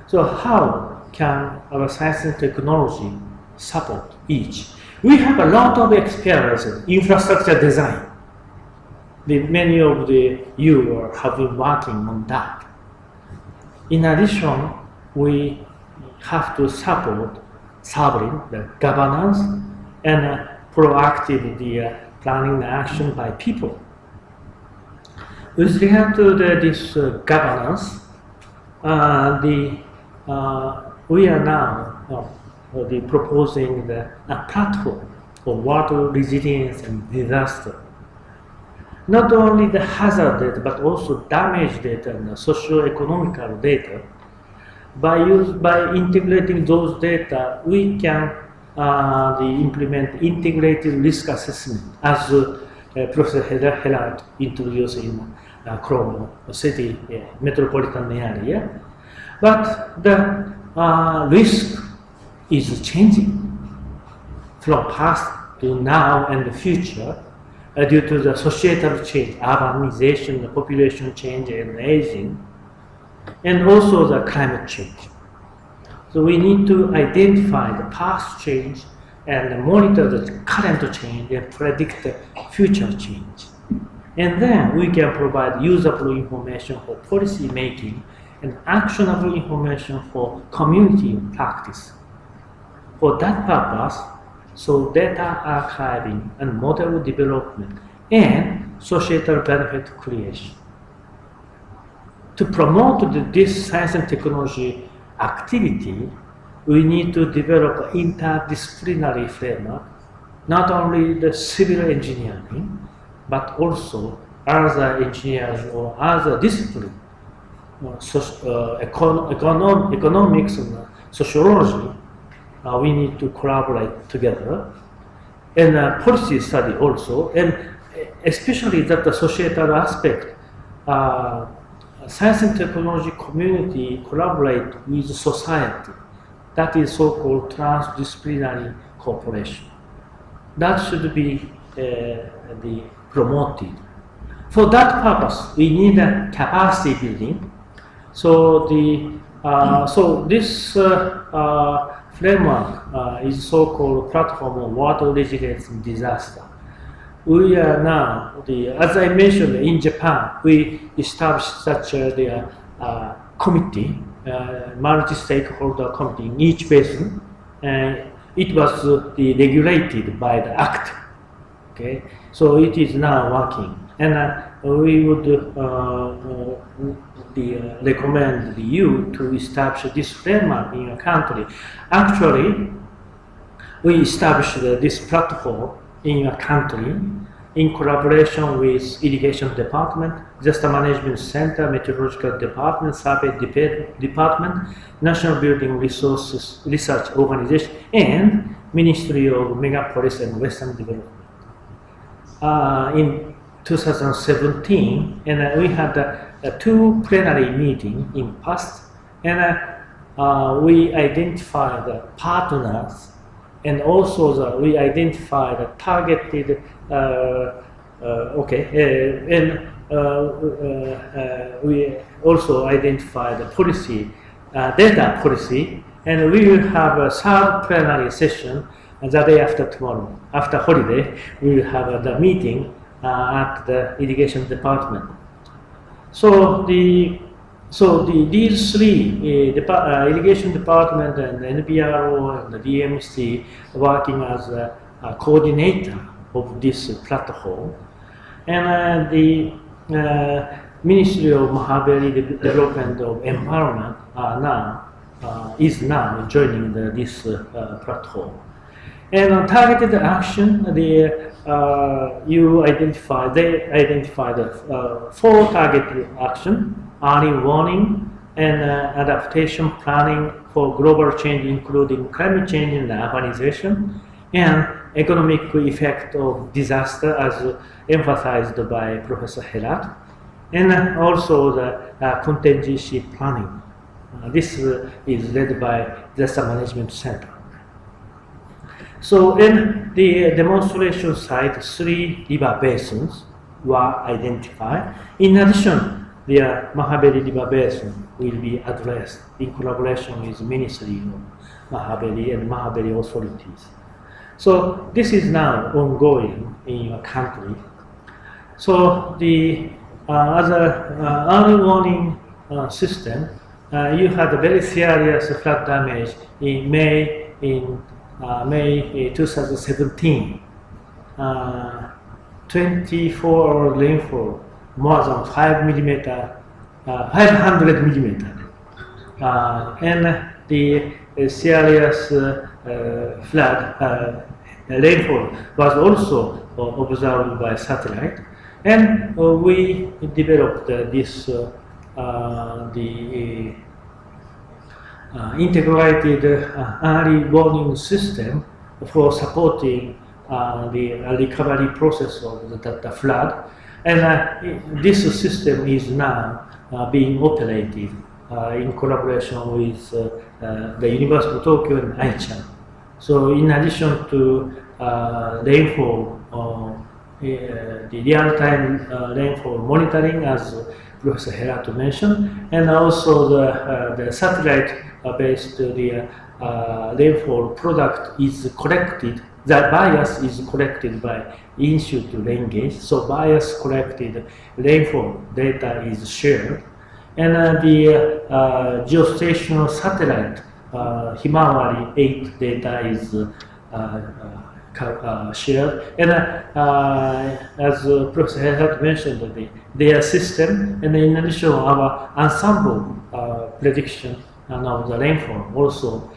So how can our science and technology support each? We have a lot of experience in infrastructure design. Many of you have been working on that. In addition, we have to support sovereign the governance and proactive planning and action by people. With regard to this governance, we are now proposing a platform for water resilience and disaster. Not only the hazard data, but also damage data and socio-economical data. By integrating those data, we can implement integrated risk assessment, as Professor Herald introduced in Colombo city metropolitan area. But the risk is changing from past to now and the future due to the societal change, urbanization, the population change and aging, and also the climate change. So we need to identify the past change and monitor the current change and predict the future change. And then we can provide usable information for policy making and actionable information for community practice. For that purpose, so data archiving and model development and societal benefit creation. To promote this science and technology activity, we need to develop an interdisciplinary framework, not only the civil engineering, but also other engineers or other disciplines, economics and sociology. We need to collaborate together, and policy study also, and especially that the societal aspect. Science and technology community collaborate with society. That is so-called transdisciplinary cooperation. That should be promoted. For that purpose, we need a capacity building. So this framework is so-called platform of water resilience and disaster. We are now, as I mentioned, in Japan, we established such a committee, multi-stakeholder committee in each basin. It was regulated by the act. Okay, so it is now working, and we would recommend you to establish this framework in your country. Actually, we established this platform in your country in collaboration with Irrigation Department, Disaster Management Center, Meteorological Department, Survey Department, National Building Resources Research Organization, and Ministry of Megapolis and Western Development. In 2017, and we had two plenary meetings in past, and we identified the partners, and also we identified the targeted, we also identified the policy, data policy, and we will have a third plenary session the day after tomorrow. After holiday, we will have the meeting at the Irrigation Department. So these three, Irrigation Department and NBRO and the DMC, working as a coordinator of this platform, and the Ministry of Mahabali Development of Environment is now joining this platform. And targeted action, they identified the 4 targeted action: early warning and adaptation planning for global change, including climate change and urbanization, and economic effect of disaster, as emphasized by Professor Herald, and also the contingency planning. This is led by Disaster Management Center. So in the demonstration site, 3 river basins were identified. In addition, the Mahabeli River Basin will be addressed in collaboration with Ministry of Mahabeli and Mahabeli authorities. So this is now ongoing in your country. So the other early warning system, you had a very serious flood damage in May 2017. 24-hour rainfall, more than 500 millimeter. And the serious flood rainfall was also observed by satellite. And we developed this integrated early warning system for supporting the recovery process of the flood. And this system is now being operated in collaboration with the University of Tokyo and Aichi. So in addition to rainfall, the real-time rainfall monitoring, as Professor Herato mentioned, and also the satellite-based rainfall product is collected. The bias is collected by in-situ rain gauge. So bias collected rainfall data is shared, and the geostationary satellite Himawari 8 data is shared. And as Professor Herato mentioned, their system, and in addition our ensemble prediction of the rainfall also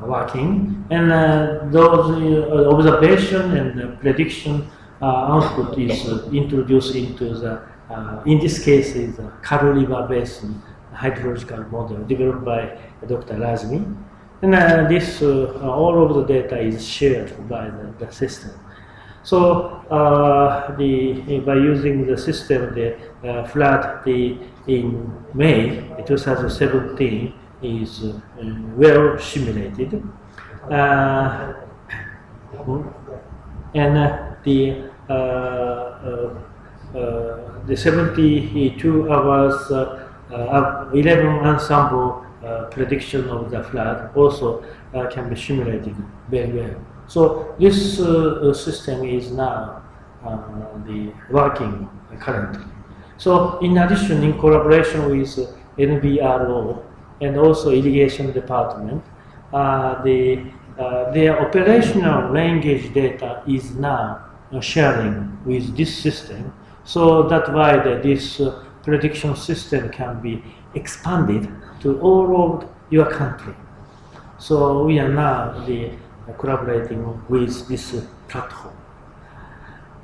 working, and those observation and prediction output is introduced into the, in this case, is the Karu River Basin hydrological model developed by Dr. Razmi. And this, all of the data is shared by the system. So by using the system, the flood in May 2017 is well simulated. And the 72 hours, 11 ensemble prediction of the flood also can be simulated very well. So this system is now working currently. So in addition, in collaboration with NBRO and also irrigation department, their operational rain gauge data is now sharing with this system. So that's why this prediction system can be expanded to all of your country. So we are now collaborating with this platform.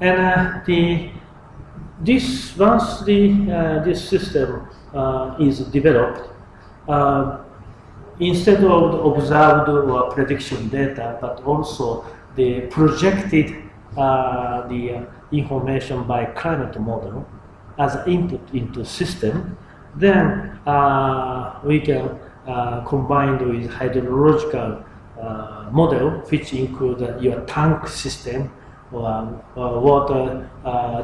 And once this system is developed, instead of observed or prediction data, but also the projected the information by climate model as input into system, then we can combine with hydrological model, which include your tank system or water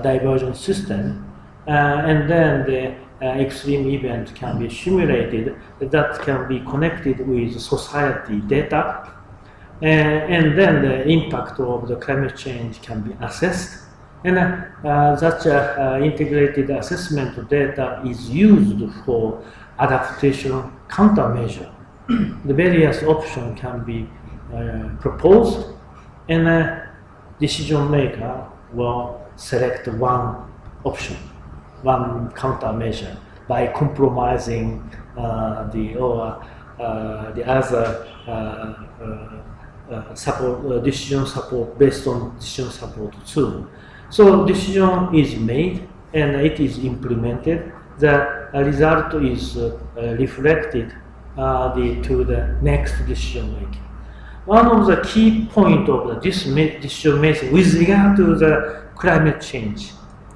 diversion system, and then the extreme event can be simulated that can be connected with society data, and then the impact of the climate change can be assessed. And such integrated assessment data is used for adaptation countermeasure. The various options can be proposed, and a decision maker will select one option, one countermeasure, by compromising the other decision support based on decision support tool. So decision is made and it is implemented. The result is reflected to the next decision making. One of the key points of this decision making with regard to the climate change.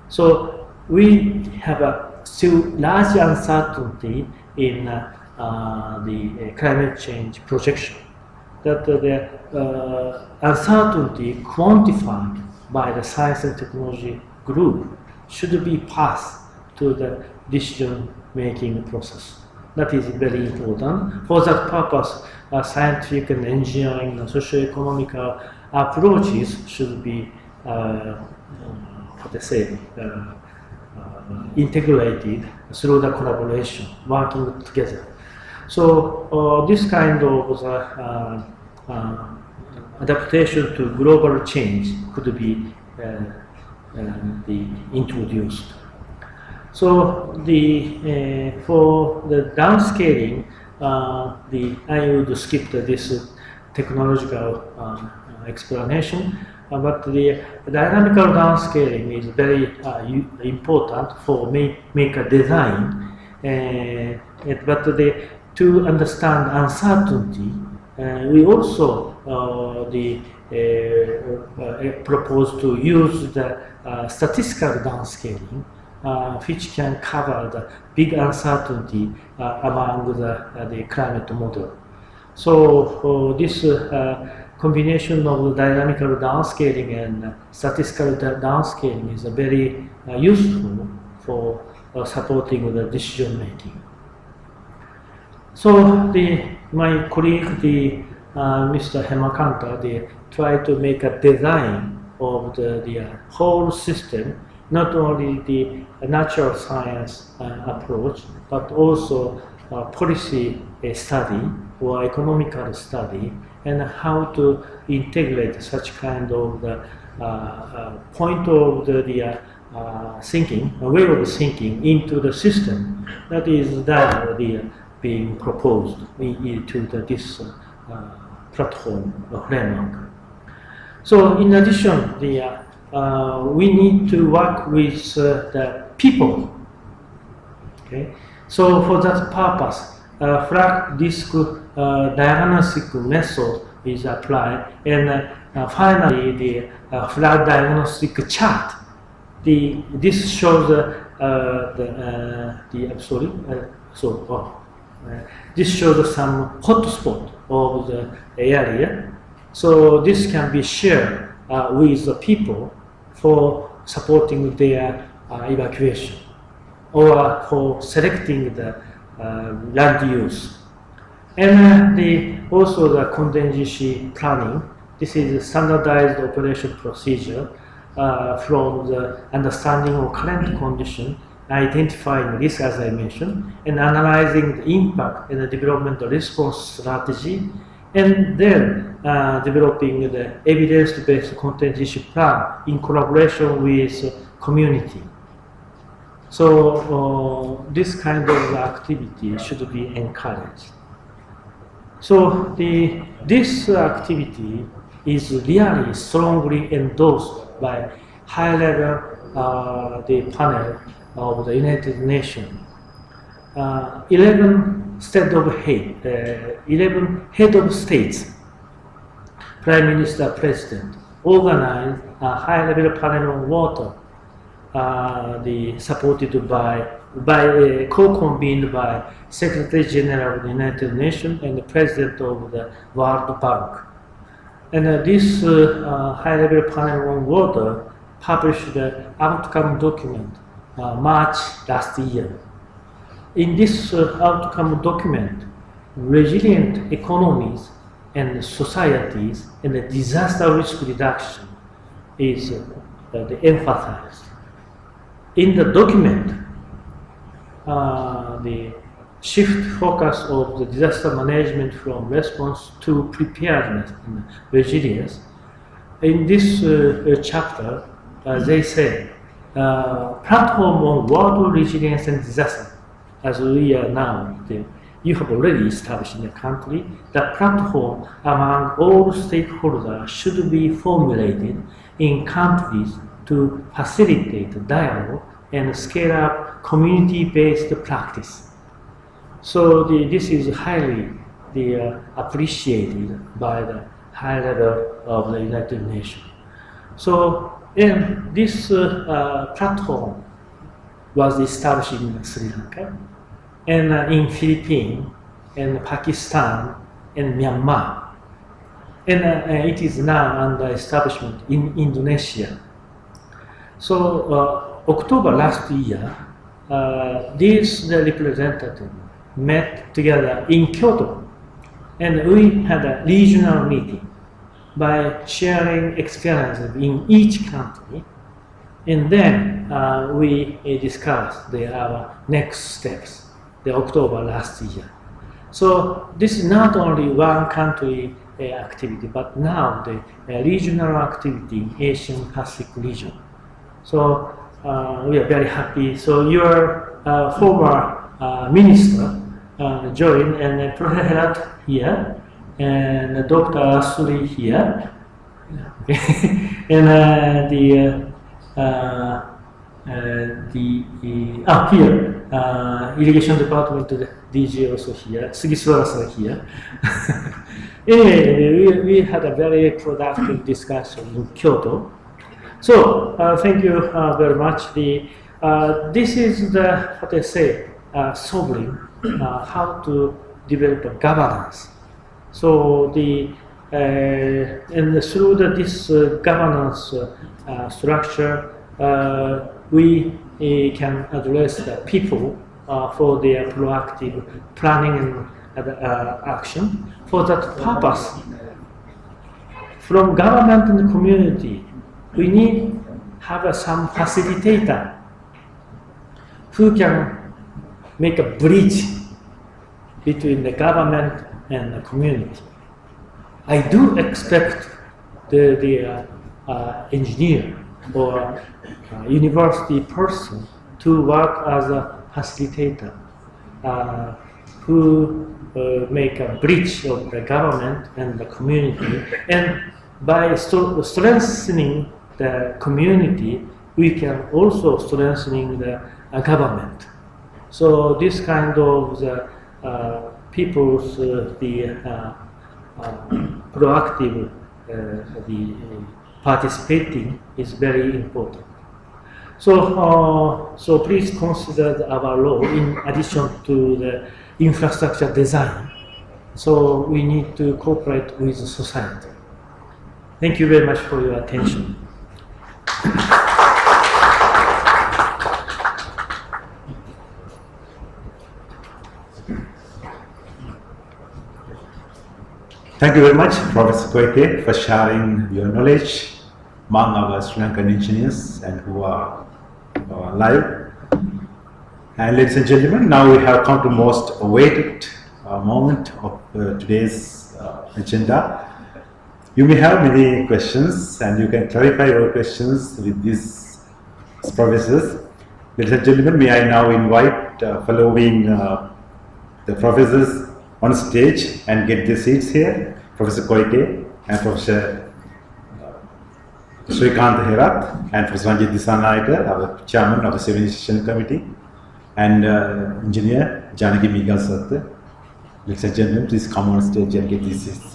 So we have a still large uncertainty in the climate change projection. That the uncertainty quantified by the science and technology group should be passed to the decision-making process. That is very important. For that purpose, scientific and engineering and socio-economical approaches should be, integrated through the collaboration, working together. So this kind of adaptation to global change could be introduced. So for the downscaling, I would skip this technological explanation, but the dynamical downscaling is very important for make a design. But to understand uncertainty, we also propose to use the statistical downscaling, which can cover the big uncertainty among the climate model. So this combination of the dynamical downscaling and statistical downscaling is very useful for supporting the decision making. So my colleague, Mr. Hemakanta, they try to make a design of the whole system, not only the natural science approach, but also policy study or economical study, and how to integrate such kind of point of the thinking, a way of thinking into the system that is being proposed into this platform framework. So in addition, we need to work with the people. Okay, so for that purpose, flat disk diagnostic method is applied, and finally the flat diagnostic chart. This shows this shows some hotspot of the area. So this can be shared with the people for supporting their evacuation or for selecting the land use. And also the contingency planning. This is a standardized operation procedure from the understanding of current condition, identifying risk as I mentioned, and analyzing the impact and the development response strategy, and then developing the evidence-based contingency plan in collaboration with community. So this kind of activity should be encouraged. So this activity is really strongly endorsed by high-level the panel of the United Nations. 11 head of states, Prime Minister, President, organized a high-level panel on water, supported by co-convened by Secretary General of the United Nations and the President of the World Bank. And this high-level panel on water published the outcome document March last year. In this outcome document, resilient economies and societies and the disaster risk reduction is emphasized. In the document, the shift focus of the disaster management from response to preparedness and resilience. In this chapter, they say, platform on water resilience and disaster, as we are now, you have already established in the country, the platform among all stakeholders should be formulated in countries to facilitate dialogue and scale up community-based practice. So this is highly appreciated by the high level of the United Nations. So this platform was established in Sri Lanka, and in Philippines, and Pakistan, and Myanmar. And it is now under establishment in Indonesia. So October last year, these the representatives met together in Kyoto, and we had a regional meeting by sharing experiences in each country, and then we discussed our next steps, the October last year. So this is not only one country activity, but now the regional activity in Asian Pacific region. So we are very happy. So your former minister joined, and Professor Herat here, and Dr. Asuri here, and here, irrigation department DG also here, Sugiswara here. Anyway, we had a very productive discussion in Kyoto. So thank you very much. This is the, what I say, sobering how to develop a governance. So and through this governance structure, we can address the people for their proactive planning and action. For that purpose, from government and community, we need have some facilitator who can make a bridge between the government and the community. I do expect the engineer or university person to work as a facilitator who make a bridge of the government and the community. And by strengthening the community, we can also strengthening the government. So this kind of people's proactive participating is very important. So, so please consider our role in addition to the infrastructure design. So we need to cooperate with the society. Thank you very much for your attention. Thank you very much, Professor Koike, for sharing your knowledge among our Sri Lankan engineers and who are live. And ladies and gentlemen, now we have come to most awaited moment of today's agenda. You may have many questions, and you can clarify your questions with these professors. Ladies and gentlemen, may I now invite following the professors on stage and get the seats here. Professor Koike and Professor Srikant Herat and Professor Ranjit Disanaika, our chairman of the Civilization Committee, and engineer Janaki Migal Satte. Ladies and gentlemen, please come on stage and get these seats.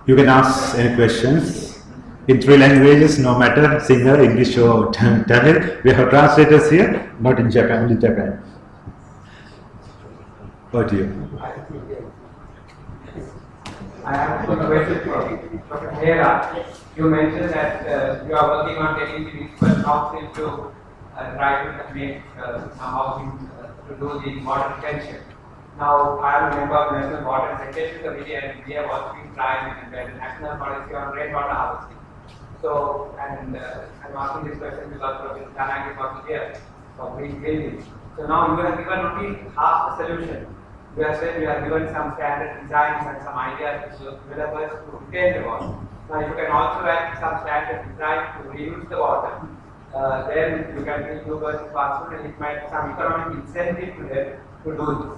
You can ask any questions in 3 languages, no matter Sinhala, English or Tamil. We have translators here, not in Japan, only Japan. Over to you. I have a question for Dr. Hera. You mentioned that you are working on getting the municipal council to try to make some housing to do the water retention. Now, I am a member of the National Water and Sanitation Committee, and we have also been trying and the national policy on rainwater harvesting. So, and I'm asking this question because Professor Tanak is also here for green buildings. So now you have given only half the solution. You have said you have given some standard designs and some ideas to developers to retain the water. Now, you can also add some standard design to reuse the water. Then you can bring towards responsible, and it might some economic incentive to them to do this.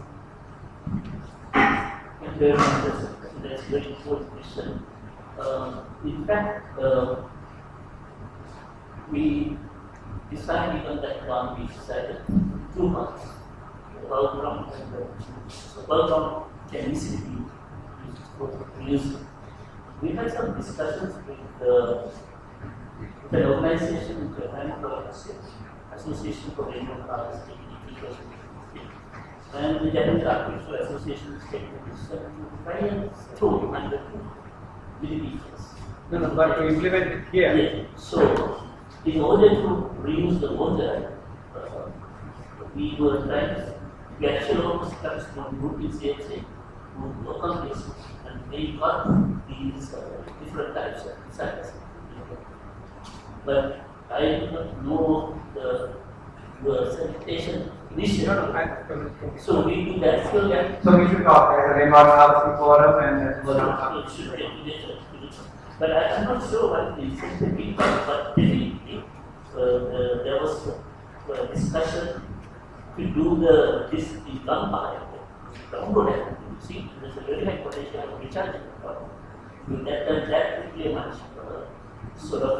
Thank you very much. That's a very important question. In fact, we decided even that one, we decided 2 months. Above ground can easily be used for reusing. We had some discussions with an organization in Japan called Association for Rainbow Harvesting, and the Japanese Architectural Association is taking this to try and throw under millimeters. No, but to implement it here. Yes. So, in order to reuse the water, we were trying to capture all the steps from group in CXA to local places, and they got these different types of sites. But I do not know the sanitation initiative. So we do that so that. So we should talk as a rainwater harvesting forum and it should get related. But I'm not sure what the incentive is, but definitely there was a discussion to do this in Colombo. You see, there's a very high potential of recharging. That would be a much sort of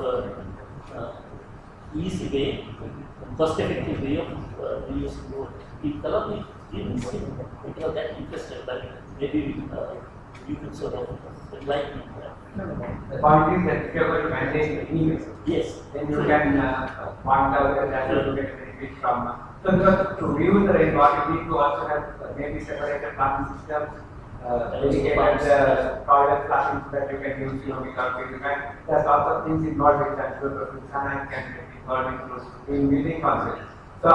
easy way, cost-effective way of reusing water. In Colombo, we didn't see that interested, but maybe you could sort of enlighten me. the point is that if you are going to mandate anyways, Yes. then you can point out that you will get benefit from. So because to reuse the rainwater, you need to also have maybe separated plumbing systems, dedicated toilet flushing that you can use, without purifying. There's lots of things involved with that. So Sana can get involved in building concepts. So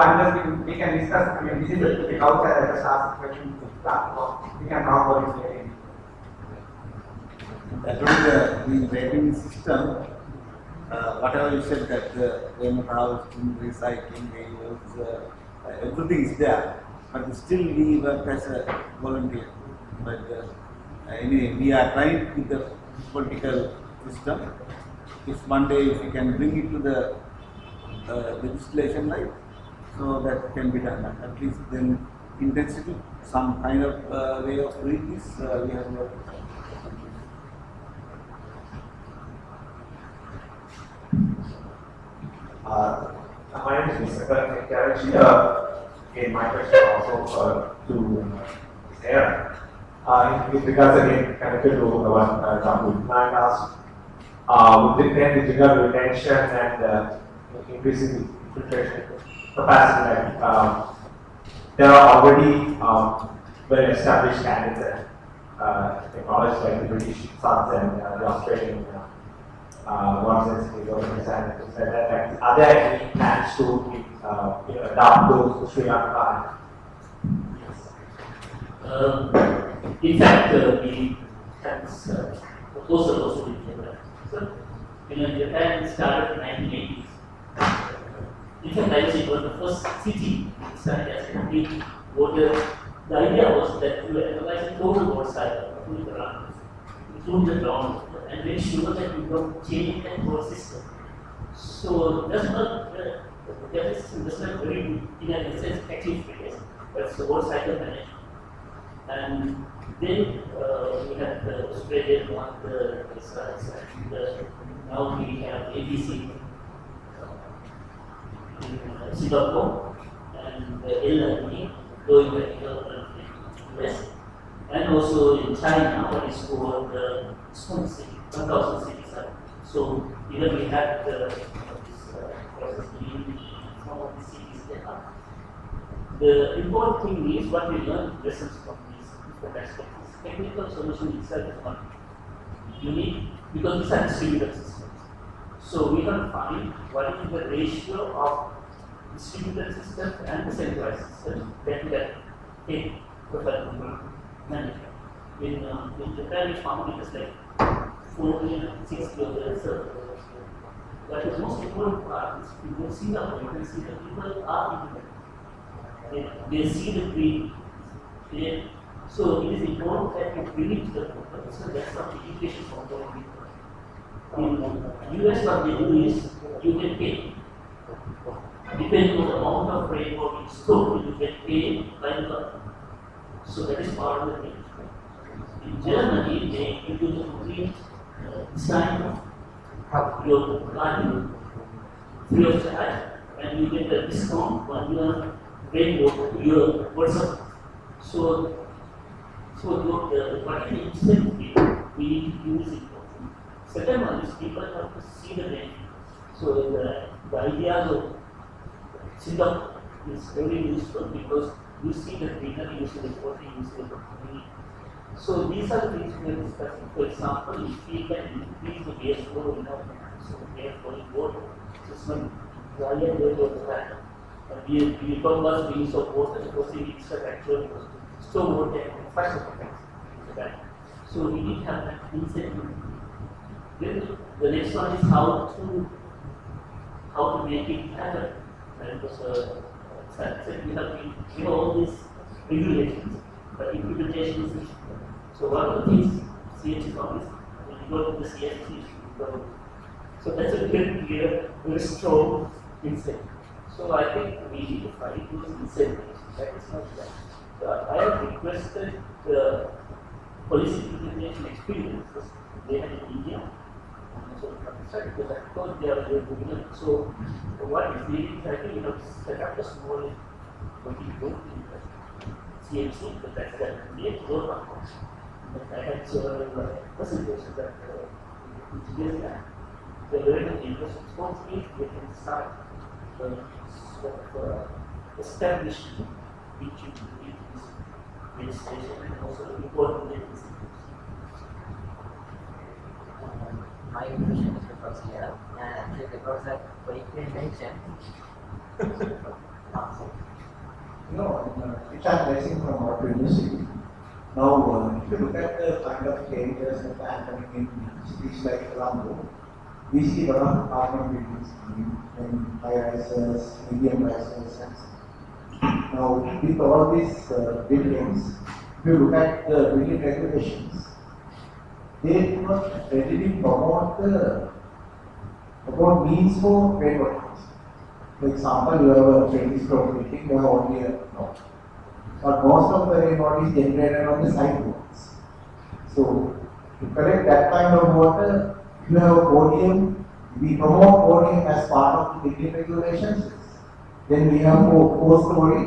we can discuss. I mean, this is the outside. I just asked the question to start. We can talk about it later. The rating system, whatever you said that rainwater harvesting, recycling, reuse, everything is there, but still we work as a volunteer. But anyway, we are trying with the political system. If one day if we can bring it to the legislation, right, so that can be done. At least then intensity, some kind of way of doing this, we have worked. My name is Mr. Karachi. Again, my question also to Aaron. With regards again, connected to one example Client asked, with the trigger retention and increasing the filtration capacity, there are already well-established standards and technologies like the British SARS and the Australian water sensitivity organization, things like that. Are there any plans to adopt those to Sri Lanka? In fact, we have this proposal also in Japan. So, Japan started in the 1980s. In fact, I was it was the first city that started as a complete water. The idea was that we were analyzing total water cycle, including the ground, and make sure that we don't change that whole system. So that's not that system does not very good in a sense active phase, but it's the water cycle management. And then we have the Australian one, the sites, and now we have ABC in Singapore and LRE going back to the US, and also in China, what is called the Smart City, 1,000 cities. So even we have this process in some of the cities there. The important thing is what we learn lessons from these different aspects. Technical solution itself is not unique because these are distributed systems. So we can find what is the ratio of distributed systems and the centralized systems that we can take professional management. In Japan, we found it is like 4.6 kilometers. But the most important part is you can see that you can see that people are independent. They see the green. So it is important that you bring it to the people. So that's not the education from the people. In US, what they do is you get paid. Depending on the amount of rainfall you store, you get paid by the government. So that is part of the thing. In Germany, they give you the complete design of your garden free of charge, and you get a discount on your rainwater, your water. So So the particular instance we need to use it. Second one is people have to see the benefit. So the ideas of sit-up is very useful because you see the greenery, you see the water, you see the community. So these are the things we are discussing. For example, if we can increase the air flow in our plants, so air flowing water system, dry and wet water pattern. We talk about release of water because the extra store water and flush the So we need to have that incentive. Then the next one is how to make it happen. And because we have all these regulations, but implementation is issue. So one of the things CHC found is when you go to the CHC, so that's a very clear, very strong incentive. So I think we need to find those incentives. That is not that. So I have requested the policy implementation experiences they had in India. So because I thought they are very good. So what is needed is I think set up a small working group in the CMC, but that's that create work on. But I had several presentations that engineers have. They're very much interested. Once they can start sort of establishing which you need this administration and also important things. My question is because here, actually because that Koike mentioned. Which are rising from what we see. Now, if you look at the kind of changes that are happening in cities like Colombo, we see a lot of apartment buildings in high rises, medium rises, and so on. Now, with all these buildings, if you look at the building regulations, they do not readily promote means for rainwater harvesting. For example, you have a 20 stroke building, you have only a no. But most of the rainwater is generated on the sidewalks. So, to collect that kind of water, if you have a podium, we promote podium as part of the building regulations. Then we have four story,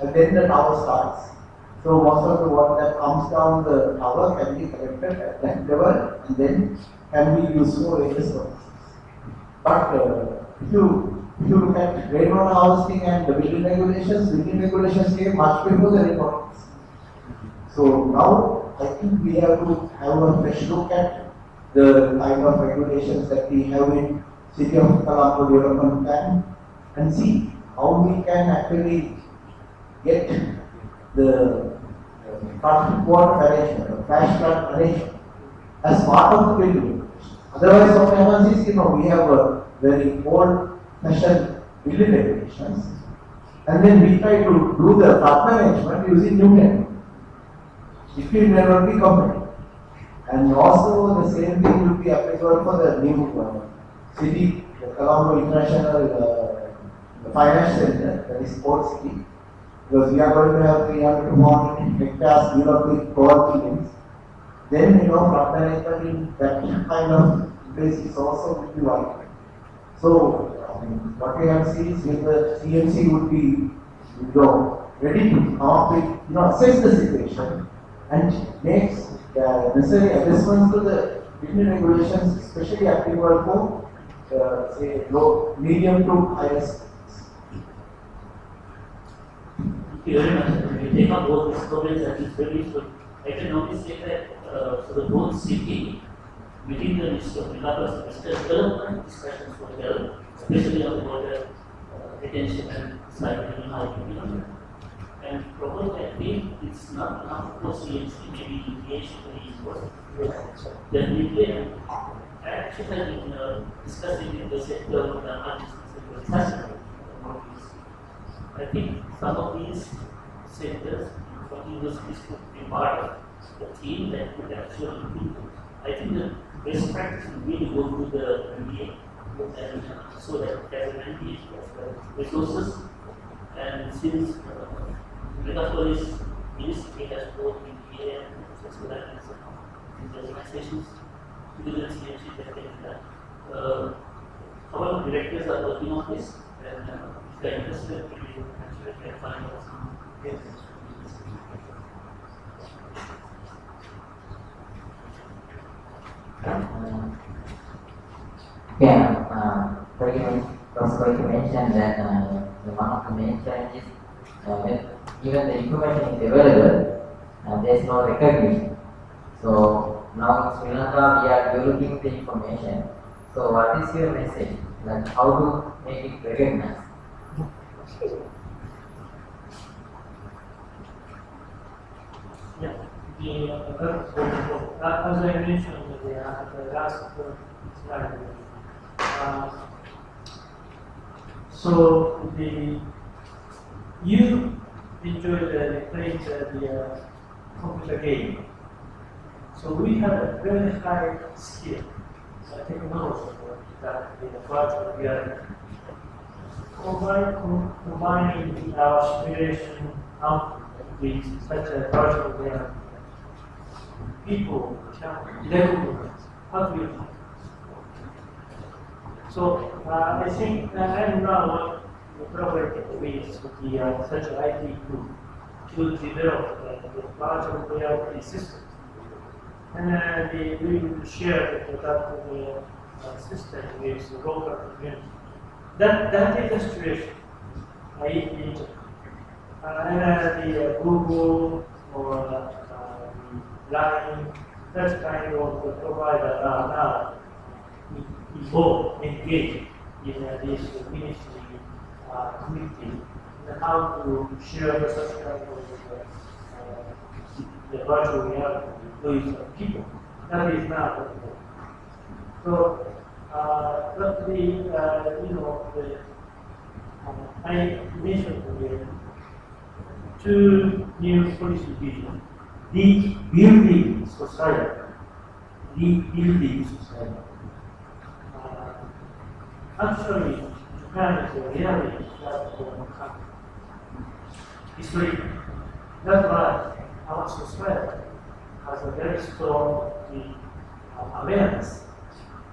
and then the tower starts. So most of the water that comes down the tower can be collected at that level and then can be used for various purposes. But if you look at rainwater harvesting and the building regulations came much before the rainwater harvesting. So now I think we have to have a fresh look at the kind of regulations that we have in City of Colombo Development Plan and see how we can actually get the water arrangement, or flash flood arrangement as part of the building regulations. Otherwise, what happens is, we have a very old-fashioned building regulations, and then we try to do the flood management using new technology. It will never be competitive. And also, the same thing will be applicable for the new city, the Colombo International Finance Center, that is Port City. Because we are going to have 300 to 400 hectares developed tall buildings, then flood management in that kind of place is also will be vital. So what we have seen is if the CMC would be ready to come up with assess the situation and make the necessary adjustments to the building regulations, especially applicable for say low, medium to higher schools. Thank you very much. We take up all these comments and it's very useful. I can only say that for the whole city, within the list of development discussions were held, especially on the water retention and cycling and how to be. And probably I think it's not enough for CMC, maybe litigation is then we can actually have been discussing in the sector of the I think some of these centers for universities could be part of the team that could actually improve. I think the best practice would be to go to the MBA and so that there's an MBA resources. And since Megapolis Ministry has both MBA and successful and organizations to do the CMC that they have. Our directors are working on this and if they're interested, we will actually find out some. Yes. Yeah, Professor Koike mentioned that one of the main challenges, when even the information is available, there is no recognition. So now in Sri Lanka we are developing the information. So what is your message? Like how to make it recognized? Yeah, as I mentioned the last slide. So you enjoyed playing the computer game. So we have a very high skill technology that the virtual reality. Combining our simulation output with such a virtual reality, people can recognize how to use it. So I think I am now collaborating with the such IT group to develop the virtual reality system. And we will share that system with the local community. That is the situation. And the Google or Line, that kind of provider are now involved, engaged in this ministry community, and how to share such kind of the virtual reality with people. That is not possible. So, but I mentioned the two new policy visions: rebuilding society, rebuilding society. Actually, Japan is a really platform country. Historically, that's why our society has a very strong awareness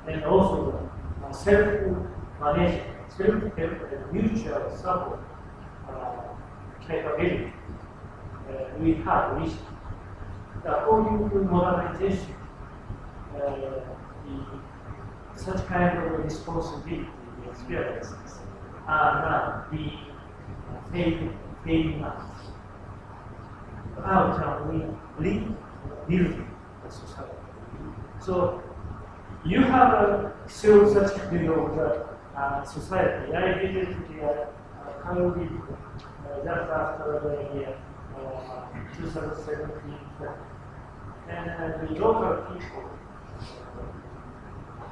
and also self-management, self-help and mutual support capability we have reached. According to modernization, such kind of responsibility experiences are now being fading out. How can we build the society? So you have still such kind of society. I visited the Colombo just after the 2017, and the local people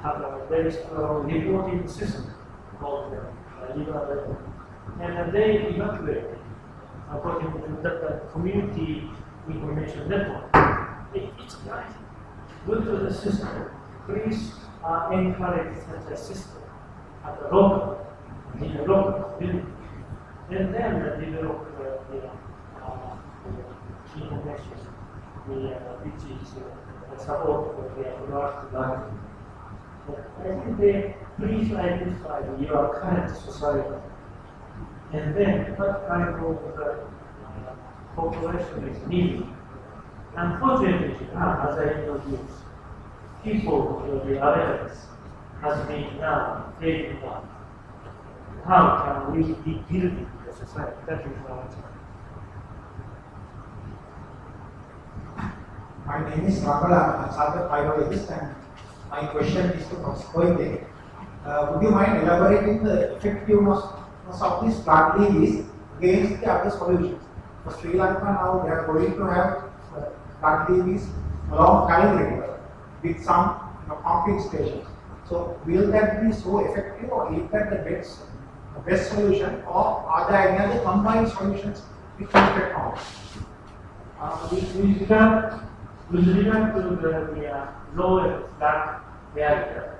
have a very strong reporting system called Libre, and they evacuated according to that community information network. It's right. Good to the system. Please encourage such a system at the local, in the local community, and then develop the information, which is support for the large language. I think they please identify your current society, and then what kind of population is needed. Unfortunately, as I introduced, people with the awareness has been now fading out. How can we rebuild the society? That is our challenge. My name is Rahul. I'm a chartered biologist, and my question is to Professor Koike. Would you mind elaborating the effectiveness of these flood levies against the other solutions? For Sri Lanka now, they are going to have flood levies along Kyle River with some pumping stations. So, will that be so effective, or is that the best solution, or are there any other combined solutions with this technology? With regard to the lower flat area,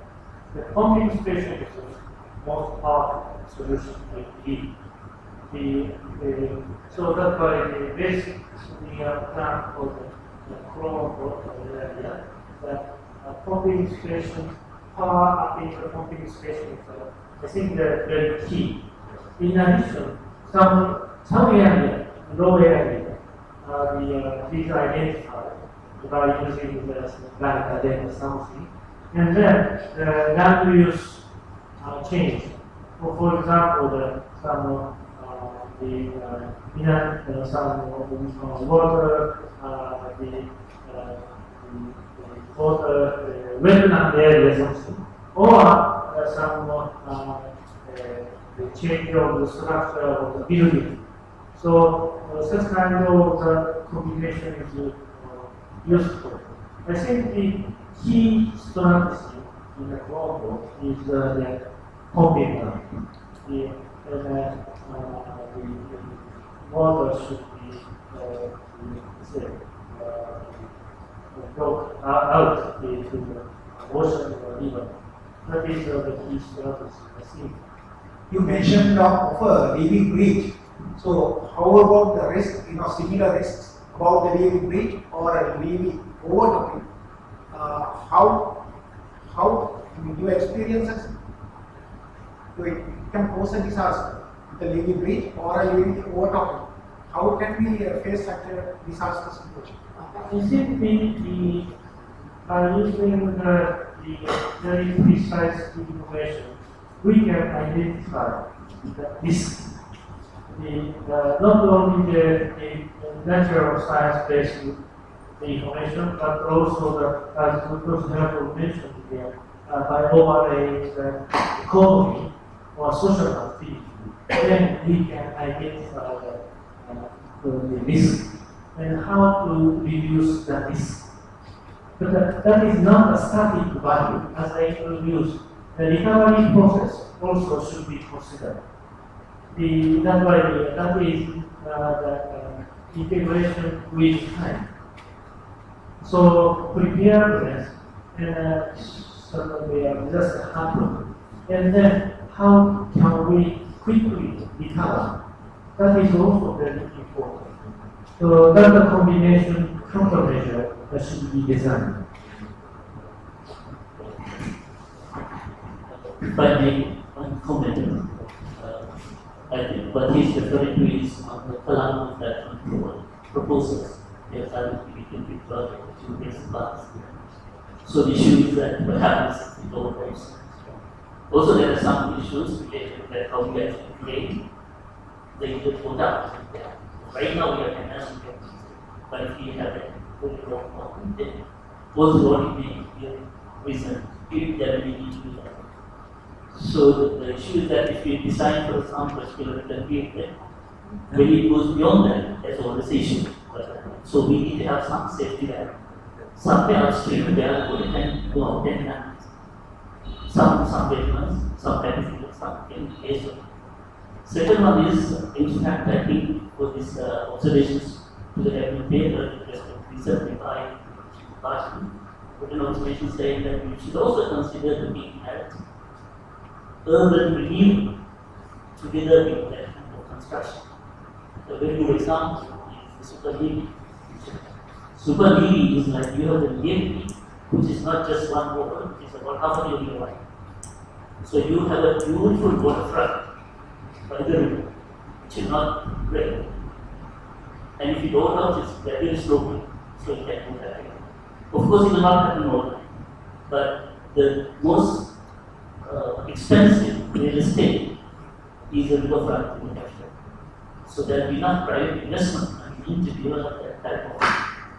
the pumping station is the most powerful solution we need. So that's why the basic plan for the Colombo area, the pumping station, power up in the pumping station is, I think, very key. In addition, some area, low area, these are identified by using the land identity something, and then the land use change. For example, some water, the water wetland areas also, or the change of the structure of the building. So such kind of combination is useful. I think the key strategy in the Colombo is the combination. The water should be brought out into the ocean or river. That is the key strategy, I think. You mentioned of a living breach. So how about the risk, similar risks about the living breach or a living overtopping? How your experiences, it can cause a disaster, the living breach or a living overtopping. How can we face such a disaster situation? I think we are using the very precise information. We can identify the risk. Not only the natural science-based information, but also as Dr. Hertel mentioned here, by overlaying the economy or social activity, then we can identify the risk and how to reduce the risk. But that is not a static value, as I introduced. The recovery process also should be considered. That is the integration with time. So preparedness and suddenly just happen. And then how can we quickly recover? That is also very important. So that the combination countermeasure that should be designed. Finally, one comment. I think what he's referring to is on the Colombo platform proposals. Yes, I will be in project to raise funds. So the issues that perhaps in all those. Also, there are some issues related to that how we actually create the product. Right now we are international, but if we have a fully grown then also what it may be a reason if that we need to do that. So the issue is that if we design for some particular vehicle, when it goes beyond that, that's always the issue. So we need to have some safety there. Somewhere upstream they are going and go out and some vehicles, some benefits, some indication. Second one is, in fact, I think for these observations to the revenue paper, recently by party, put an observation saying that we should also consider looking at urban renewal together with that kind of construction. A very good example is the super levy. Super levy is like you have the levy, which is not just one water, it is about half a million wide. So you have a beautiful waterfront by the river, which is not great. And if you don't know, it's very slowly, so you can do that. Of course, it will not happen overnight, but the most expensive real estate is a riverfront in Africa. So there will be enough private investment and we need to develop that type of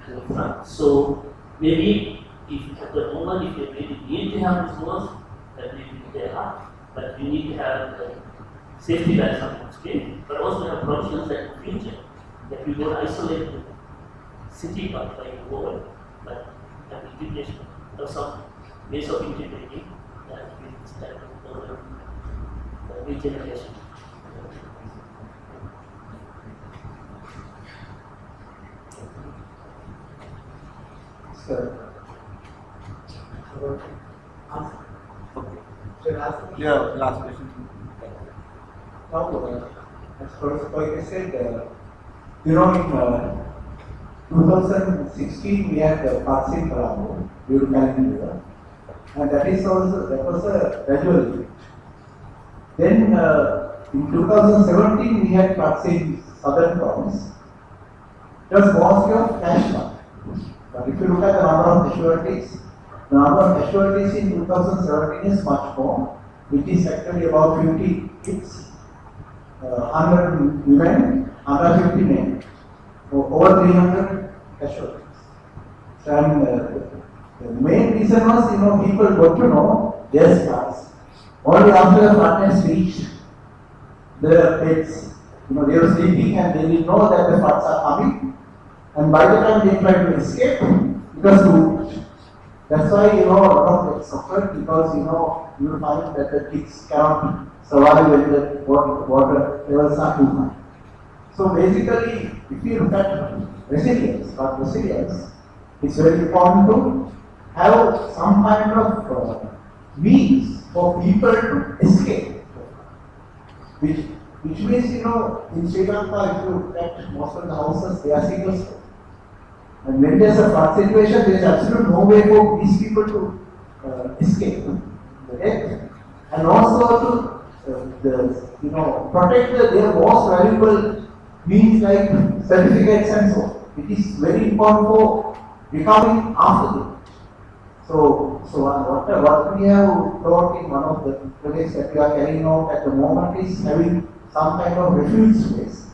riverfront. So maybe if at the moment if you really need to have this work, then maybe they are. But you need to have safety valves on screen, but also have provisions that in the future that we don't isolate the city by the world, but have integration of some ways of integrating that with that regeneration. Sir. Yeah, last question. Now, as far as like I said, in 2016 we had the Patsy Colombo due to Canning River, and that was a gradual effect. Then in 2017 we had Patsy Southern Province. It was mostly of cash flow. But if you look at the number of casualties, the number of casualties in 2017 is much more. which is actually about 50 kids, 100 women, 150 men, over 300 casualties. So, and the main reason was, people got to know their stars only after the flood has reached the beds. They were sleeping and they didn't know that the floods are coming. And by the time they tried to escape, it was too much. That's why, a lot of them suffered because, you will find that the kids cannot survive when the water levels are too high. So basically, if you look at resilience, it's very important to have some kind of means for people to escape. Which means, in Sri Lanka, if you look at most of the houses, they are single story. And when there's a flood situation, there's absolutely no way for these people to escape the death. And also to protect their most valuable means like certificates and so on. It is very important for recovering after the. So what we have taught in one of the projects that we are carrying out at the moment is having some kind of refuge space,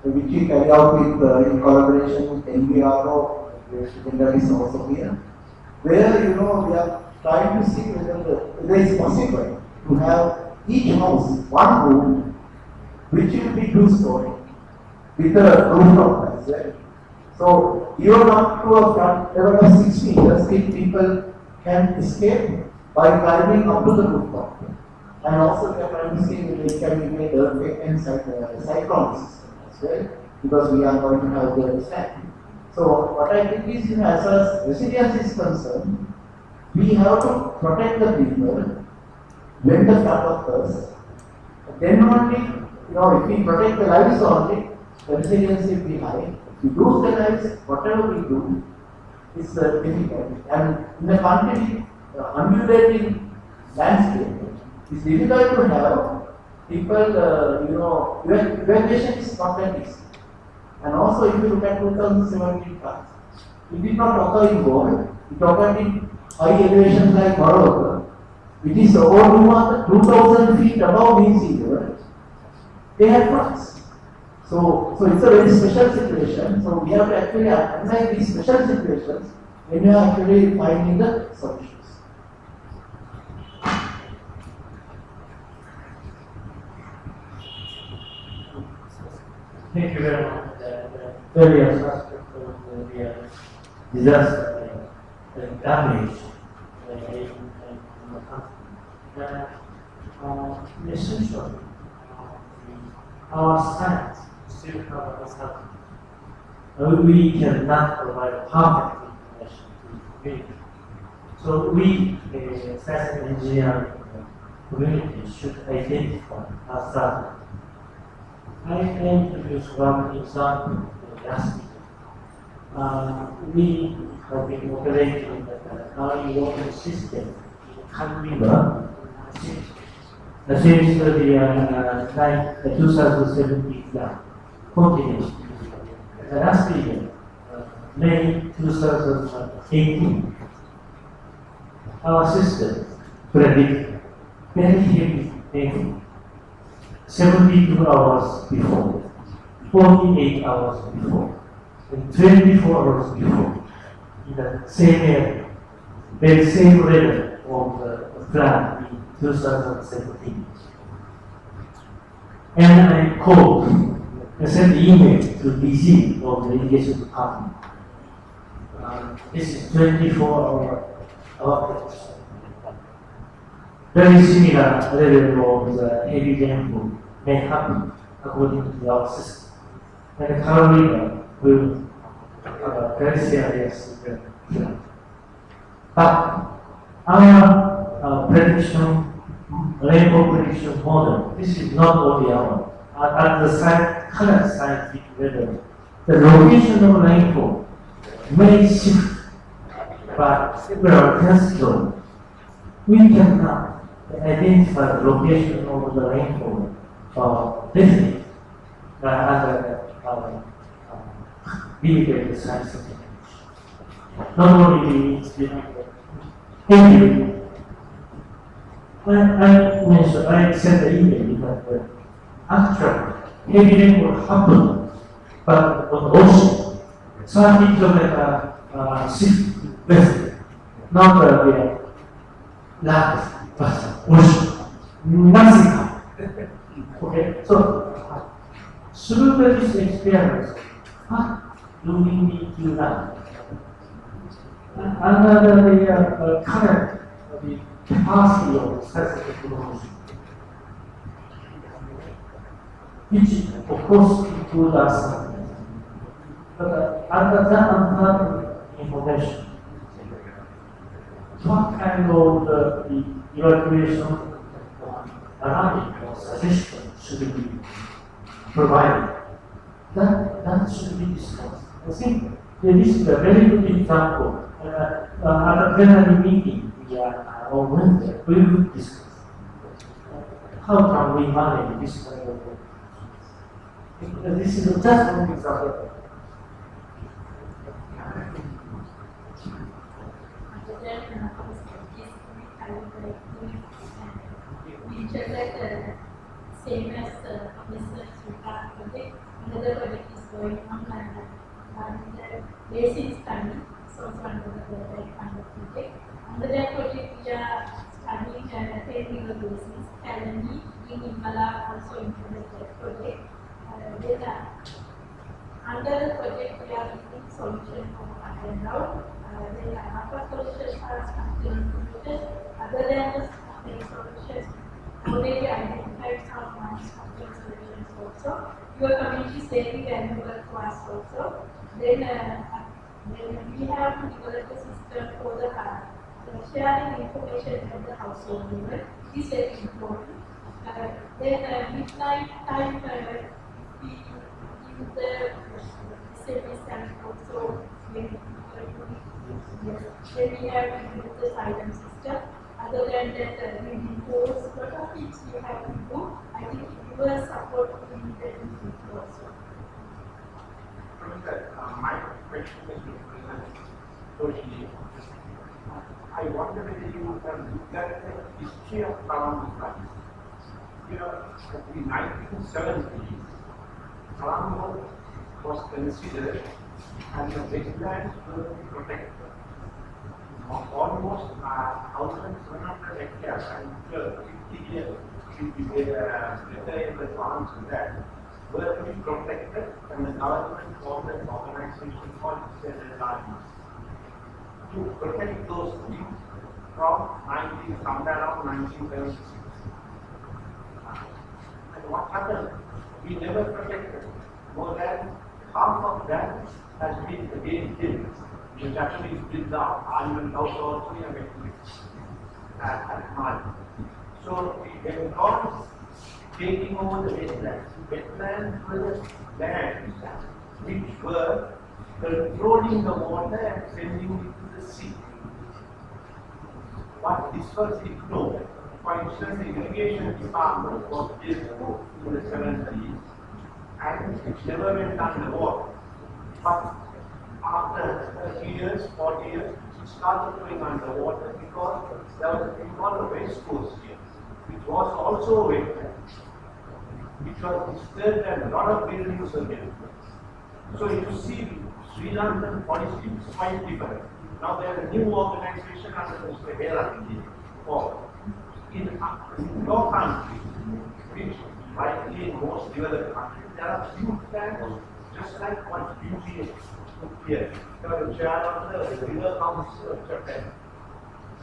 which we carry out with in collaboration with NBRO, where is also here, where we are trying to see whether it is possible to have each house one room, which will be two-story, with a rooftop as well. So even up to a front level of 6 meters, people can escape by climbing up to the rooftop. And also we are trying to see whether it can be made earthquake and cyclone system as well, because we are going to have the sand. So what I think is, as far as resilience is concerned, we have to protect the people when the flood occurs. Then only, if we protect the lives only, the resilience will be high. If we lose the lives, whatever we do is difficult. And in the country, undulating landscape, it's difficult to have people, evacuation is not that easy. And also, if you look at 2017 floods, it did not occur in gold, it occurred in high elevations like Morocco, which is over 2,000 feet above mean sea level. They had floods. So it's a very special situation. So we have to actually analyze these special situations when we are actually finding the solutions. Thank you very much. Various aspects of the disaster and damage in the country. Essentially, our science still have a something. We cannot provide perfect information to the community. So we, science and engineering community, should identify as that. I introduce one example last year. We have been operating the water system in Han River since the 2017 plan continues. Last year, May 2018, our system predicted very heavy rainfall. 72 hours before, 48 hours before, and 24 hours before, in the same area, the same level of the plan in 2017. And I called, I sent email to DC of the irrigation department. This is 24-hour output. Very similar level of the heavy rainfall may happen according to our system. And the Colombo will have a very serious flood. But our prediction, rainfall prediction model, this is not only our. At the current scientific level, the location of rainfall may shift by several test zones. We cannot identify the location of the rainfall definitely under limited scientific knowledge. Not only the thank you. I sent the email that actually heavy rain will happen, but on the ocean, 30 kilometer shift west, not the land, but ocean. Nothing happened. Okay, so through this experience, what do we need to learn? Another the current the capacity of such technology, which of course include us. But under that uncertain information, what kind of the evaluation planning or suggestion should be provided? That should be discussed. I think this is a very good example. At a plenary meeting, on Wednesday, we will discuss how can we manage this kind of work. This is just one example. We check that same as business project, another project is going on and the basic study is also under the kind of project. Under that project we are studying on a 10-year basis. Currently in Himala also implement that project. Under the project we are giving solution for up and down. Then upper solutions are structural solutions. Other than the structural solutions, already identified some non-structural solutions also. Your community is very valuable to us also. Then we have to develop a system for the sharing information at the household level. This is very important. Then midnight time, we use the SMS and also when we have to use the silent system. Other than that, we impose a lot of things we have to do. I think your support will be very useful also. My question is totally. I wonder whether you have looked at the history of Colombo. You know, in the 1970s, Colombo was considered as a wetland to be protected. Almost 1,700 hectares and 50 years the farms and that were to be protected, and the government formed an organization called to protect those things from somewhere around 1976. And what happened? We never protected. More than half of that has been again killed, which actually is built up. Parliament House also at night. So we were not taking over the wetlands. Wetlands were the lands which were controlling the water and sending it to the sea. But this was ignored. For instance, the irrigation department was built in the 70s and it never went underwater. But after 30 years, 40 years, it started going underwater because there was a thing called the West Coast here, which was also a wetland, which was disturbed and a lot of buildings were built. So you see, Sri Lankan policy is quite different. Now there is a new organization under Mr. Hera in your country, which likely in most developed countries, there are few plans just like what beauty is here. You are the chair of the River Council of Japan.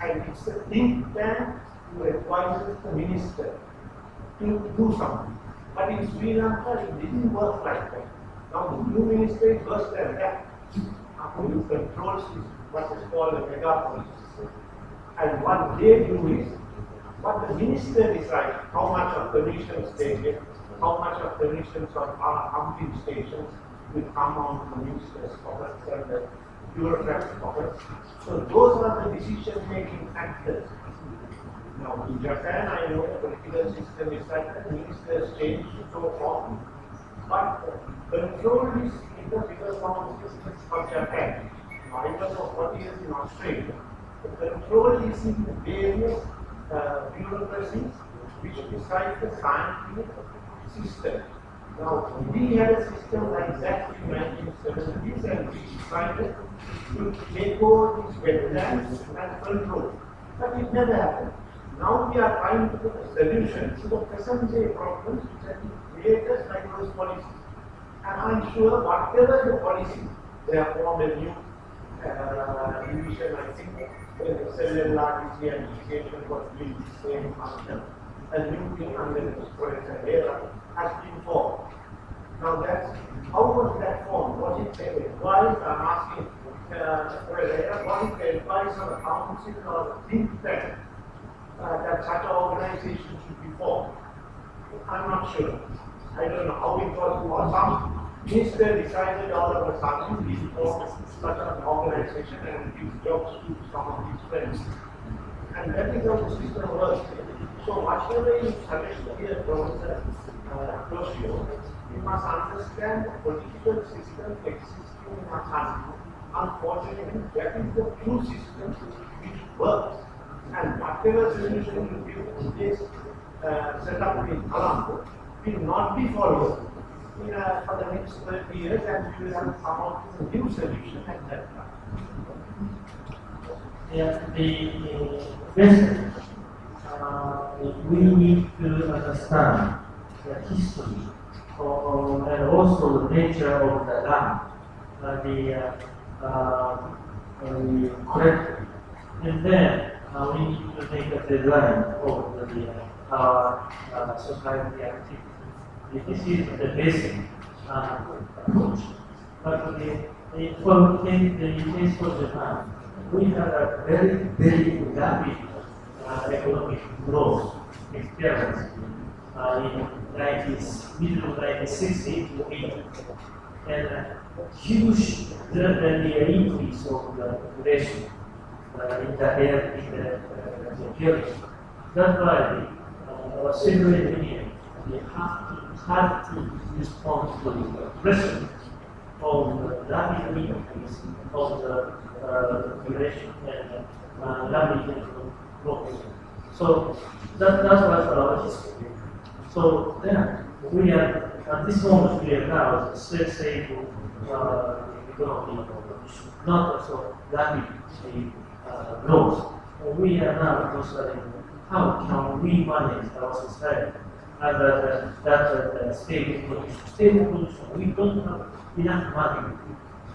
And it's a think tank who advises the minister to do something. But in Sri Lanka, it didn't work like that. Now the new minister is worse than that. Who controls what is called a megapolis. And what they do is, what the minister decides, how much of permissions they get, how much of permissions of pumping stations will come on the minister's pockets and the bureaucrat's pockets. So those are the decision-making factors. Now in Japan, I know the political system is that the ministers change so often. But control is in the bigger system of Japan. I was for 40 years in Australia. The control is in the various bureaucracies which decide the scientific system. Now, we had a system like that in 1970s and we decided to take over these wetlands and control. But it never happened. Now we are trying to put a solution to the present day problems which have been created by those policies. And I'm sure whatever the policy, they have formed a new division, I think, the cellular and education was doing the same function. A new thing under the Professor era has been formed. Now how was that formed? Was it advised? I'm asking what is the advice of the council or the think tank that such an organization should be formed? I'm not sure. I don't know how it was, or some minister decided all of a sudden to form such an organization and give jobs to some of his friends. And that is how the system works. So whatever you suggest here, Professor Closio, you must understand the political system existing in our country. Unfortunately, that is the true system which works. And whatever solution you give to this set up in Colombo will not be followed for the next 30 years, and we will have to come out with a new solution at that time. Yeah, basically, we need to understand the history and also the nature of the land, correctly. And then we need to make a design of our society activity. This is the basic approach. But in the case of Japan, we have a very, very rapid economic growth experience in middle 1960s to 80s, and a huge increase of the population in the period. That's why our civil engineering had to respond to the pressure of the rapid increase of the population and rapid growth. So that was our history. So then we are at this moment we are now stable economy, not so rapidly growth. We are now considering how can we manage our society under that stable condition. Stable condition, we don't have enough money.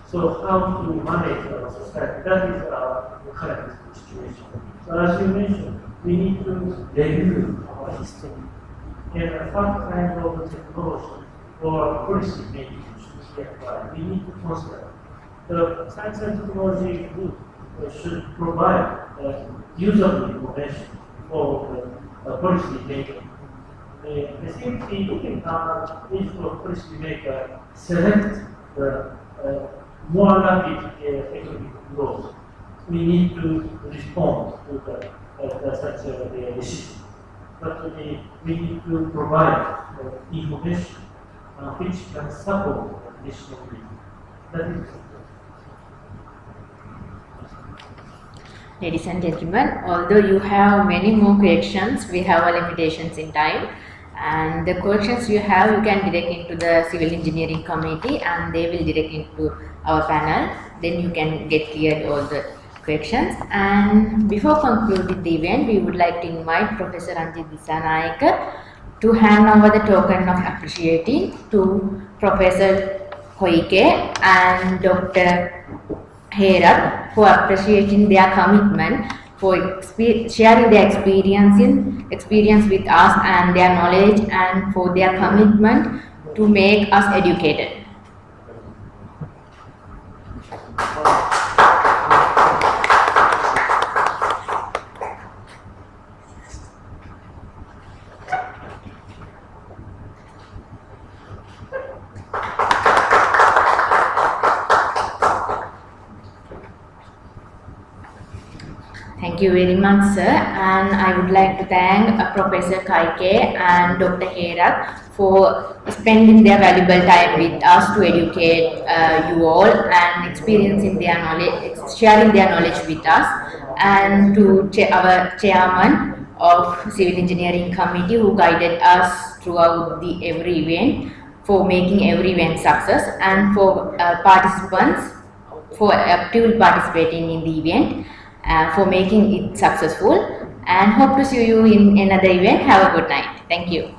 So how to manage our society? That is our current situation. So as you mentioned, we need to review our history and what kind of technology or policy making should be applied. We need to consider the science and technology group should provide usable information for policy making. The same thing is for policy maker select the more rapid economic growth. We need to respond to such a decision. But we need to provide information which can support this movement. That is. Ladies and gentlemen, although you have many more questions, we have limitations in time. And the questions you have, you can direct into the Civil Engineering Committee and they will direct into our panel. Then you can get cleared all the questions. And before concluding the event, we would like to invite Professor Anjit Disanayake to hand over the token of appreciating to Professor Koike and Dr. Herat for appreciating their commitment, for sharing their experience with us and their knowledge, and for their commitment to make us educated. Thank you very much, sir. And I would like to thank Professor Kaike and Dr. Herat for spending their valuable time with us to educate you all and experiencing their knowledge, sharing their knowledge with us, and to our chairman of Civil Engineering Committee who guided us throughout the every event, for making every event success, and for participants for actively participating in the event, for making it successful, and hope to see you in another event. Have a good night. Thank you.